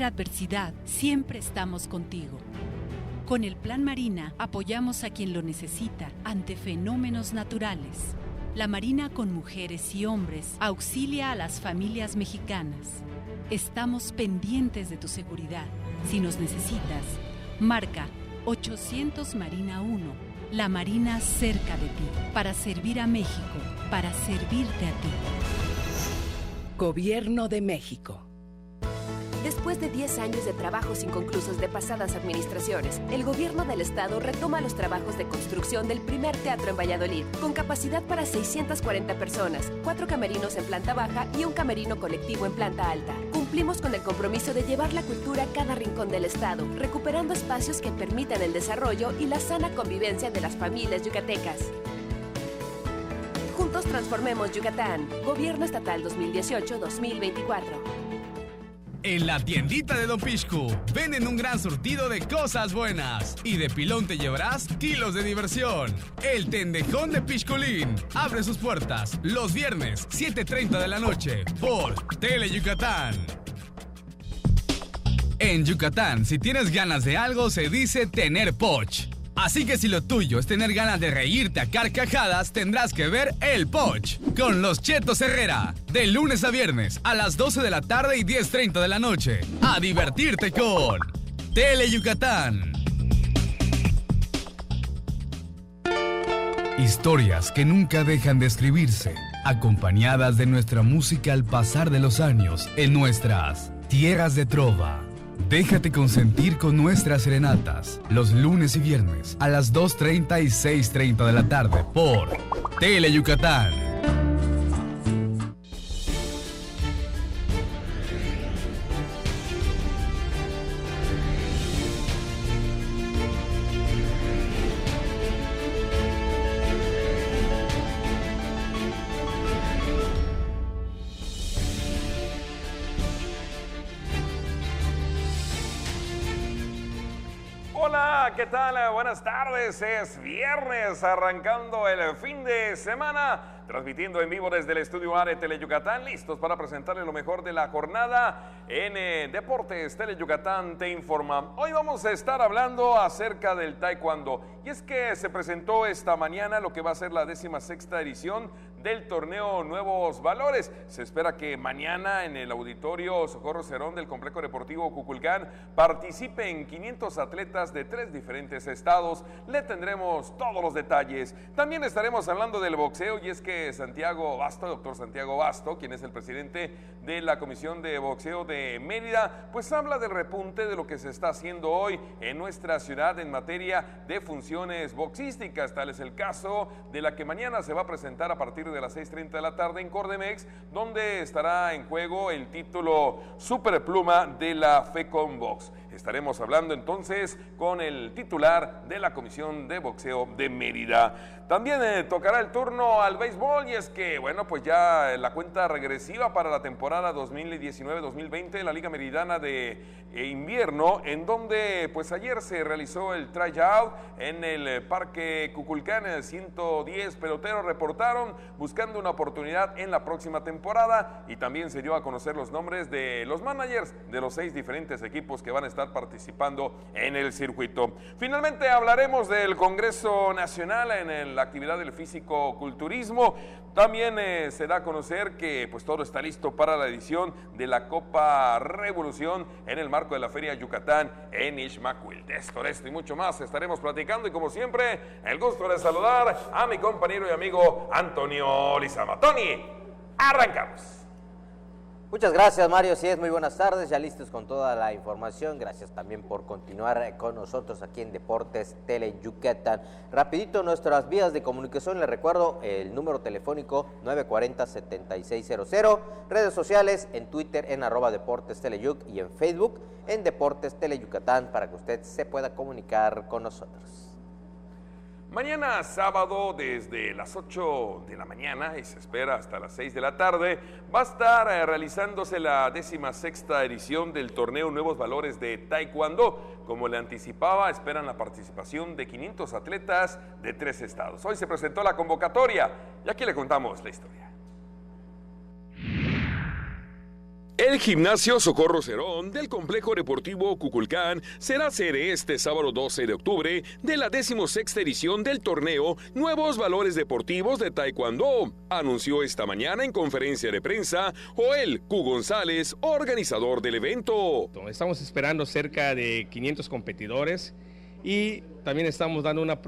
Adversidad, siempre estamos contigo. Con el Plan Marina apoyamos a quien lo necesita ante fenómenos naturales. La Marina con mujeres y hombres auxilia a las familias mexicanas. Estamos pendientes de tu seguridad. Si nos necesitas, marca 800 Marina 1. La Marina cerca de ti, para servir a México, para servirte a ti. Gobierno de México. Después de 10 años de trabajos inconclusos de pasadas administraciones, el gobierno del estado retoma los trabajos de construcción del primer teatro en Valladolid, con capacidad para 640 personas, 4 camerinos en planta baja y un camerino colectivo en planta alta. Cumplimos con el compromiso de llevar la cultura a cada rincón del estado, recuperando espacios que permitan el desarrollo y la sana convivencia de las familias yucatecas. Juntos transformemos Yucatán. Gobierno Estatal 2018-2024. En la tiendita de Don Pixcu venden un gran surtido de cosas buenas y de pilón te llevarás kilos de diversión. El Tendejón de Pixculín abre sus puertas los viernes 7:30 de la noche por Tele Yucatán. En Yucatán, si tienes ganas de algo, se dice tener poch. Así que si lo tuyo es tener ganas de reírte a carcajadas, tendrás que ver El Poch con los Chetos Herrera, de lunes a viernes a las 12 de la tarde y 10:30 de la noche. A divertirte con Tele Yucatán. Historias que nunca dejan de escribirse, acompañadas de nuestra música al pasar de los años en nuestras tierras de trova. Déjate consentir con nuestras serenatas, los lunes y viernes a las 2:30 y 6:30 de la tarde por Tele Yucatán. Hola, ¿qué tal? Buenas tardes, es viernes, arrancando el fin de semana. transmitiendo en vivo desde el Estudio A de Teleyucatán, listos para presentarles lo mejor de la jornada en Deportes. Teleyucatán te informa. Hoy vamos a estar hablando acerca del taekwondo, y es que se presentó esta mañana lo que va a ser la 16ª edición del torneo Nuevos Valores. Se espera que mañana en el auditorio Socorro Cerón del Complejo Deportivo Cuculcán participen 500 atletas de 3 diferentes estados. Le tendremos todos los detalles. También estaremos hablando del boxeo, y es que Santiago Basto, doctor Santiago Basto, quien es el presidente de la Comisión de Boxeo de Mérida, pues habla del repunte de lo que se está haciendo hoy en nuestra ciudad en materia de funciones boxísticas. Tal es el caso de la que mañana se va a presentar a partir de las 6:30 de la tarde en Cordemex, donde estará en juego el título Superpluma de la FECOM Box. Estaremos hablando entonces con el titular de la Comisión de Boxeo de Mérida. También tocará el turno al béisbol, y es que, bueno, pues ya la cuenta regresiva para la temporada 2019-2020 de la Liga Meridana de Invierno, en donde pues ayer se realizó el tryout en el Parque Cuculcán. 110 peloteros reportaron buscando una oportunidad en la próxima temporada, y también se dio a conocer los nombres de los managers de los 6 diferentes equipos que van a estar participando en el circuito. Finalmente hablaremos del Congreso Nacional en la actividad del físico-culturismo. También se da a conocer que pues todo está listo para la edición de la Copa Revolución en el marco de la Feria Yucatán en Ixmaquil. De esto y mucho más estaremos platicando, y como siempre, el gusto de saludar a mi compañero y amigo Antonio Lizama. Tony, arrancamos. Muchas gracias, Mario. Sí, muy buenas tardes, ya listos con toda la información. Gracias también por continuar con nosotros aquí en Deportes Teleyucatán. Rapidito, nuestras vías de comunicación, les recuerdo el número telefónico 940-7600, redes sociales en Twitter en @Deportes Teleyuc y en Facebook en Deportes Teleyucatán, para que usted se pueda comunicar con nosotros. Mañana sábado desde las 8 de la mañana y se espera hasta las 6 de la tarde va a estar realizándose la 16ª edición del torneo Nuevos Valores de Taekwondo. Como le anticipaba, esperan la participación de 500 atletas de 3 estados. Hoy se presentó la convocatoria y aquí le contamos la historia. El gimnasio Socorro Cerón del Complejo Deportivo Cuculcán será sede este sábado 12 de octubre de la 16ª edición del torneo Nuevos Valores Deportivos de Taekwondo, anunció esta mañana en conferencia de prensa Joel Q. González, organizador del evento. Estamos esperando cerca de 500 competidores y también estamos dando una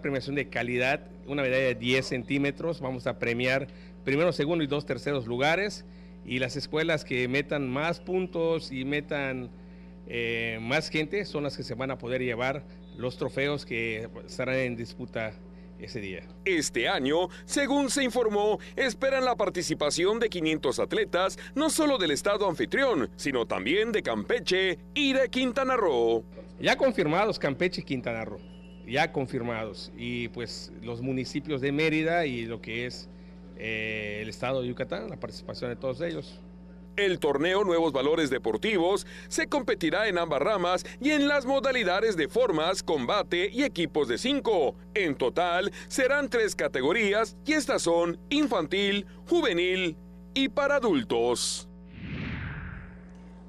premiación de calidad, una medalla de 10 centímetros. Vamos a premiar primero, segundo y 2 terceros lugares. Y las escuelas que metan más puntos y metan más gente son las que se van a poder llevar los trofeos que estarán en disputa ese día. Este año, según se informó, esperan la participación de 500 atletas, no solo del estado anfitrión, sino también de Campeche y de Quintana Roo. Ya confirmados Campeche y Quintana Roo, ya confirmados. Y pues los municipios de Mérida y lo que es el estado de Yucatán, la participación de todos ellos. El torneo Nuevos Valores Deportivos se competirá en ambas ramas y en las modalidades de formas, combate y equipos de 5. En total serán 3 categorías, y estas son infantil, juvenil y para adultos.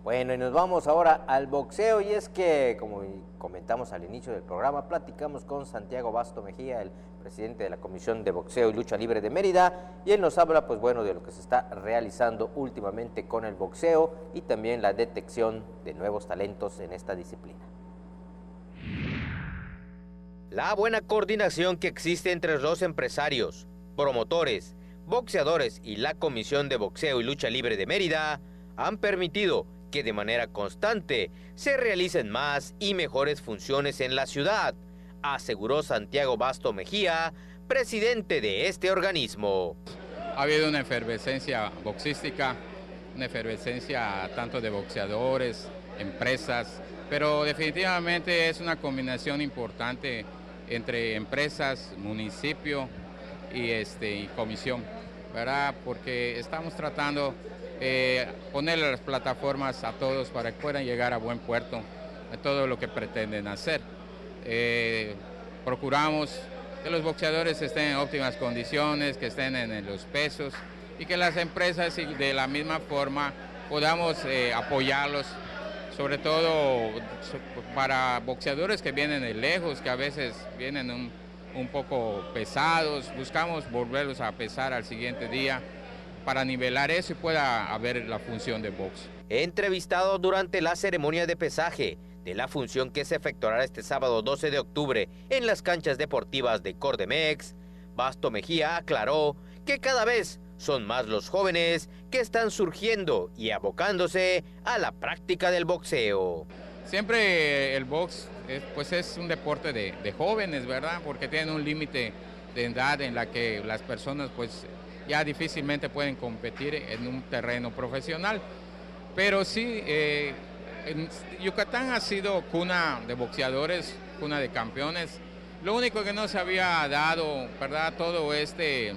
Bueno, y nos vamos ahora al boxeo, y es que, como comentamos al inicio del programa, platicamos con Santiago Basto Mejía, el presidente de la Comisión de Boxeo y Lucha Libre de Mérida, y él nos habla, pues bueno, de lo que se está realizando últimamente con el boxeo y también la detección de nuevos talentos en esta disciplina. La buena coordinación que existe entre los empresarios, promotores, boxeadores y la Comisión de Boxeo y Lucha Libre de Mérida han permitido que de manera constante se realicen más y mejores funciones en la ciudad, aseguró Santiago Basto Mejía, presidente de este organismo. Ha habido una efervescencia boxística, una efervescencia tanto de boxeadores, empresas, pero definitivamente es una combinación importante entre empresas, municipio y comisión, ¿verdad? Porque estamos tratando ponerle las plataformas a todos para que puedan llegar a buen puerto en todo lo que pretenden hacer. Procuramos que los boxeadores estén en óptimas condiciones, que estén en los pesos y que las empresas de la misma forma podamos apoyarlos, sobre todo para boxeadores que vienen de lejos, que a veces vienen un poco pesados, buscamos volverlos a pesar al siguiente día para nivelar eso y pueda haber la función de box. Entrevistado durante la ceremonia de pesaje de la función que se efectuará este sábado 12 de octubre en las canchas deportivas de Cordemex, Basto Mejía aclaró que cada vez son más los jóvenes que están surgiendo y abocándose a la práctica del boxeo. Siempre el box es un deporte de jóvenes, ¿verdad? Porque tienen un límite de edad en la que las personas pues ya difícilmente pueden competir en un terreno profesional. Pero sí, Yucatán ha sido cuna de boxeadores, cuna de campeones. Lo único que no se había dado, ¿verdad? Todo ese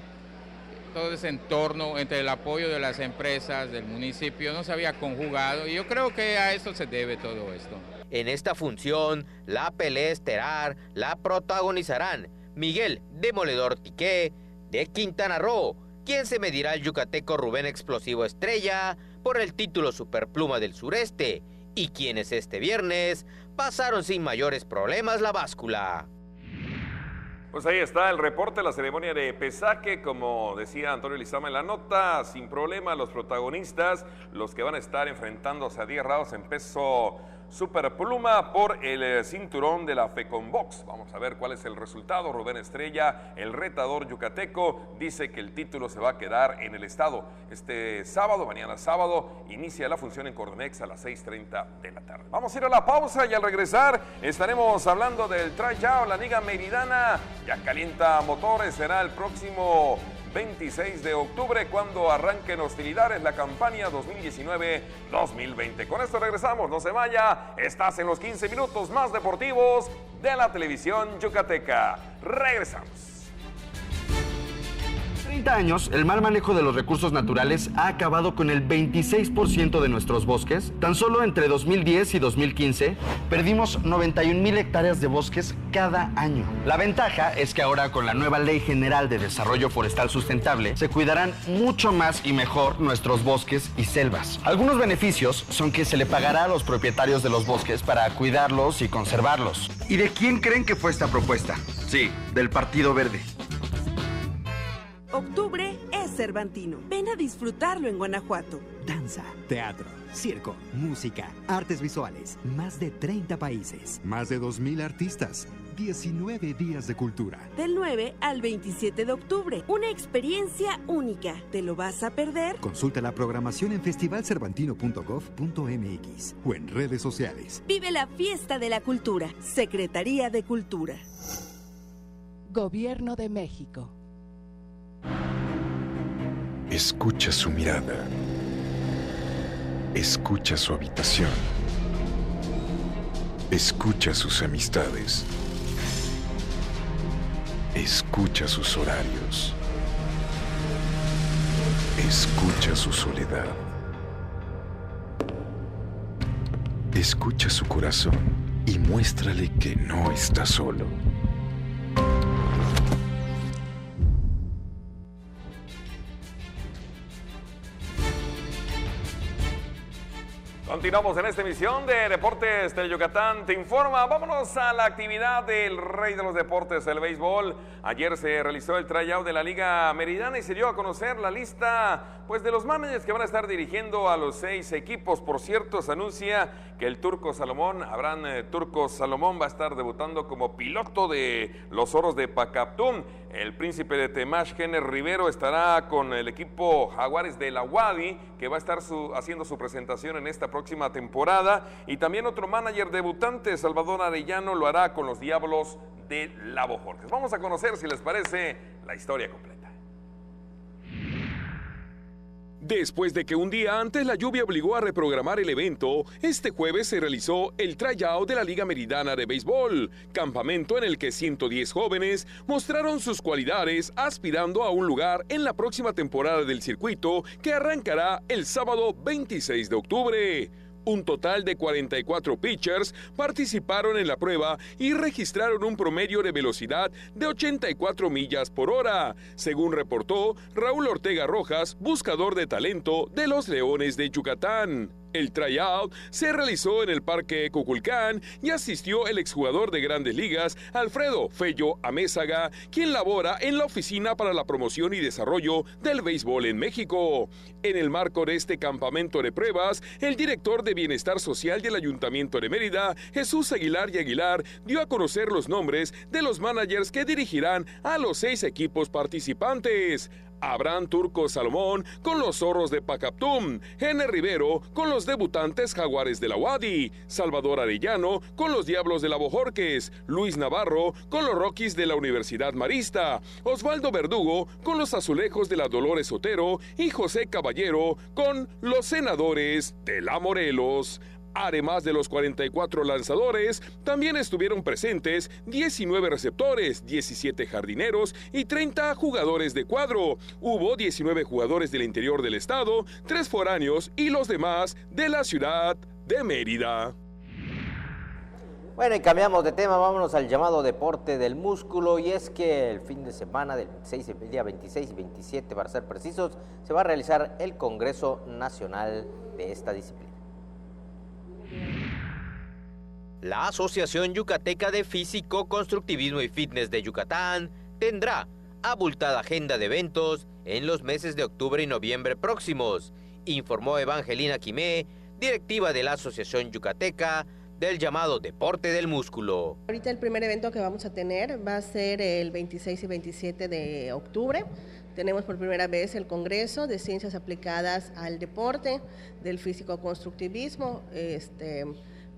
entorno entre el apoyo de las empresas, del municipio, no se había conjugado y yo creo que a esto se debe todo esto. En esta función, la pelea estelar la protagonizarán Miguel Demoledor Tiqué de Quintana Roo, quien se medirá al yucateco Rubén Explosivo Estrella por el título Superpluma del Sureste, y quienes este viernes pasaron sin mayores problemas la báscula. Pues ahí está el reporte, la ceremonia de pesaje, como decía Antonio Lizama en la nota, sin problema los protagonistas, los que van a estar enfrentándose a 10 rounds en peso Superpluma por el cinturón de la FECONBOX. Vamos a ver cuál es el resultado. Rubén Estrella, el retador yucateco, dice que el título se va a quedar en el estado. Este sábado, mañana sábado, inicia la función en Cordemex a las 6:30 de la tarde. Vamos a ir a la pausa y al regresar estaremos hablando del tryout. La Liga Meridana ya calienta motores, será el próximo 26 de octubre cuando arranquen hostilidades la campaña 2019-2020. Con esto regresamos, no se vaya, estás en los 15 minutos más deportivos de la televisión yucateca. Regresamos. 30 años, el mal manejo de los recursos naturales ha acabado con el 26% de nuestros bosques. Tan solo entre 2010 y 2015, perdimos 91,000 hectáreas de bosques cada año. La ventaja es que ahora, con la nueva Ley General de Desarrollo Forestal Sustentable, se cuidarán mucho más y mejor nuestros bosques y selvas. Algunos beneficios son que se le pagará a los propietarios de los bosques para cuidarlos y conservarlos. ¿Y de quién creen que fue esta propuesta? Sí, del Partido Verde. Octubre es cervantino. Ven a disfrutarlo en Guanajuato. Danza, teatro, circo, música, artes visuales. Más de 30 países. Más de 2,000 artistas. 19 días de cultura. Del 9 al 27 de octubre. Una experiencia única. ¿Te lo vas a perder? Consulta la programación en festivalcervantino.gov.mx o en redes sociales. Vive la fiesta de la cultura. Secretaría de Cultura. Gobierno de México. Escucha su mirada. Escucha su habitación. Escucha sus amistades. Escucha sus horarios. Escucha su soledad. Escucha su corazón y muéstrale que no está solo. Continuamos en esta emisión de Deportes de Yucatán Te Informa. Vámonos a la actividad del rey de los deportes, el béisbol. Ayer se realizó el tryout de la Liga Meridana y se dio a conocer la lista de los managers que van a estar dirigiendo a los 6 equipos. Por cierto, se anuncia que el Turco Salomón, Abraham Turco Salomón, va a estar debutando como piloto de los Oros de Pacaptún. El príncipe de Temash, Jenner Rivero, estará con el equipo Jaguares de la UADY, que va a estar haciendo su presentación en esta próxima temporada. Y también otro manager debutante, Salvador Arellano, lo hará con los Diablos de Lavo Jorges. Vamos a conocer, si les parece, la historia completa. Después de que un día antes la lluvia obligó a reprogramar el evento, este jueves se realizó el tryout de la Liga Meridana de Béisbol, campamento en el que 110 jóvenes mostraron sus cualidades aspirando a un lugar en la próxima temporada del circuito que arrancará el sábado 26 de octubre. Un total de 44 pitchers participaron en la prueba y registraron un promedio de velocidad de 84 millas por hora, según reportó Raúl Ortega Rojas, buscador de talento de los Leones de Yucatán. El tryout se realizó en el Parque Cuculcán y asistió el exjugador de Grandes Ligas, Alfredo Fello Amézaga, quien labora en la Oficina para la Promoción y Desarrollo del Béisbol en México. En el marco de este campamento de pruebas, el director de Bienestar Social del Ayuntamiento de Mérida, Jesús Aguilar y Aguilar, dio a conocer los nombres de los managers que dirigirán a los 6 equipos participantes. Abraham Turco Salomón con los Zorros de Pacaptum, Henry Rivero con los debutantes Jaguares de la UADY, Salvador Arellano con los Diablos de la Bojorques, Luis Navarro con los Rockies de la Universidad Marista, Osvaldo Verdugo con los Azulejos de la Dolores Otero y José Caballero con los Senadores de la Morelos. Además de los 44 lanzadores, también estuvieron presentes 19 receptores, 17 jardineros y 30 jugadores de cuadro. Hubo 19 jugadores del interior del estado, 3 foráneos y los demás de la ciudad de Mérida. Bueno, y cambiamos de tema, vámonos al llamado deporte del músculo, y es que el fin de semana del día 26 y 27, para ser precisos, se va a realizar el Congreso Nacional de esta disciplina. La Asociación Yucateca de Físico, Constructivismo y Fitness de Yucatán tendrá abultada agenda de eventos en los meses de octubre y noviembre próximos, informó Evangelina Quimé, directiva de la Asociación Yucateca del llamado Deporte del Músculo. Ahorita el primer evento que vamos a tener va a ser el 26 y 27 de octubre. Tenemos por primera vez el Congreso de Ciencias Aplicadas al Deporte, del Físico-Constructivismo. Se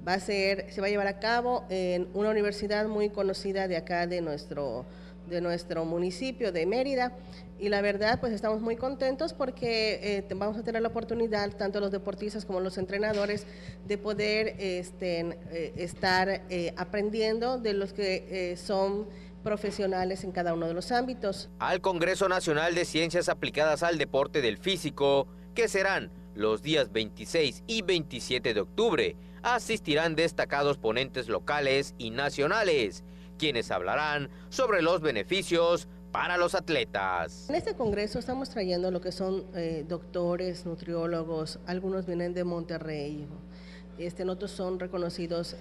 va a llevar a cabo en una universidad muy conocida de acá de nuestro municipio de Mérida, y la verdad pues estamos muy contentos porque vamos a tener la oportunidad, tanto los deportistas como los entrenadores, de poder estar aprendiendo de los que son profesionales en cada uno de los ámbitos. Al Congreso Nacional de Ciencias Aplicadas al Deporte del Físico, que serán los días 26 y 27 de octubre, asistirán destacados ponentes locales y nacionales, quienes hablarán sobre los beneficios para los atletas. En este congreso estamos trayendo lo que son doctores, nutriólogos, algunos vienen de Monterrey, otros son reconocidos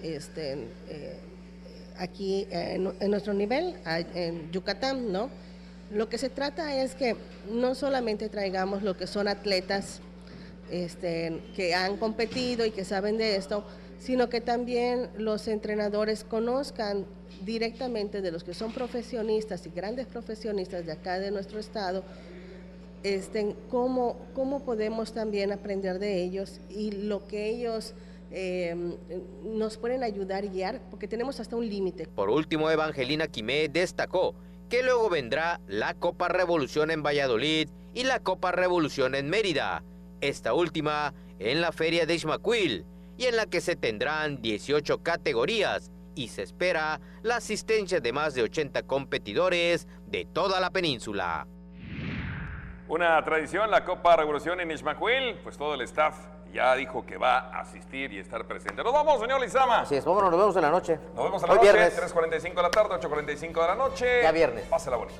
aquí en nuestro nivel, en Yucatán, ¿no? Lo que se trata es que no solamente traigamos lo que son atletas que han competido y que saben de esto, sino que también los entrenadores conozcan directamente de los que son profesionistas y grandes profesionistas de acá de nuestro estado, cómo podemos también aprender de ellos y lo que ellos nos pueden ayudar y guiar, porque tenemos hasta un límite. Por último, Evangelina Quimé destacó que luego vendrá la Copa Revolución en Valladolid y la Copa Revolución en Mérida, esta última en la Feria de Ixmaquil, y en la que se tendrán 18 categorías y se espera la asistencia de más de 80 competidores de toda la península. Una tradición, la Copa Revolución en Ixmaquil, pues todo el staff ya dijo que va a asistir y estar presente. Nos vamos, señor Lizama. Así es, vámonos, nos vemos en la noche. Nos vemos en la noche, 3:45 de la tarde, 8:45 de la noche. Ya viernes. Pásela bonita.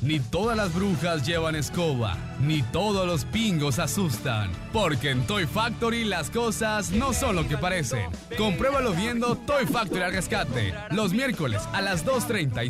Ni todas las brujas llevan escoba, ni todos los pingos asustan, porque en Toy Factory las cosas no son lo que parecen. Compruébalo viendo Toy Factory al rescate, los miércoles a las 2:30.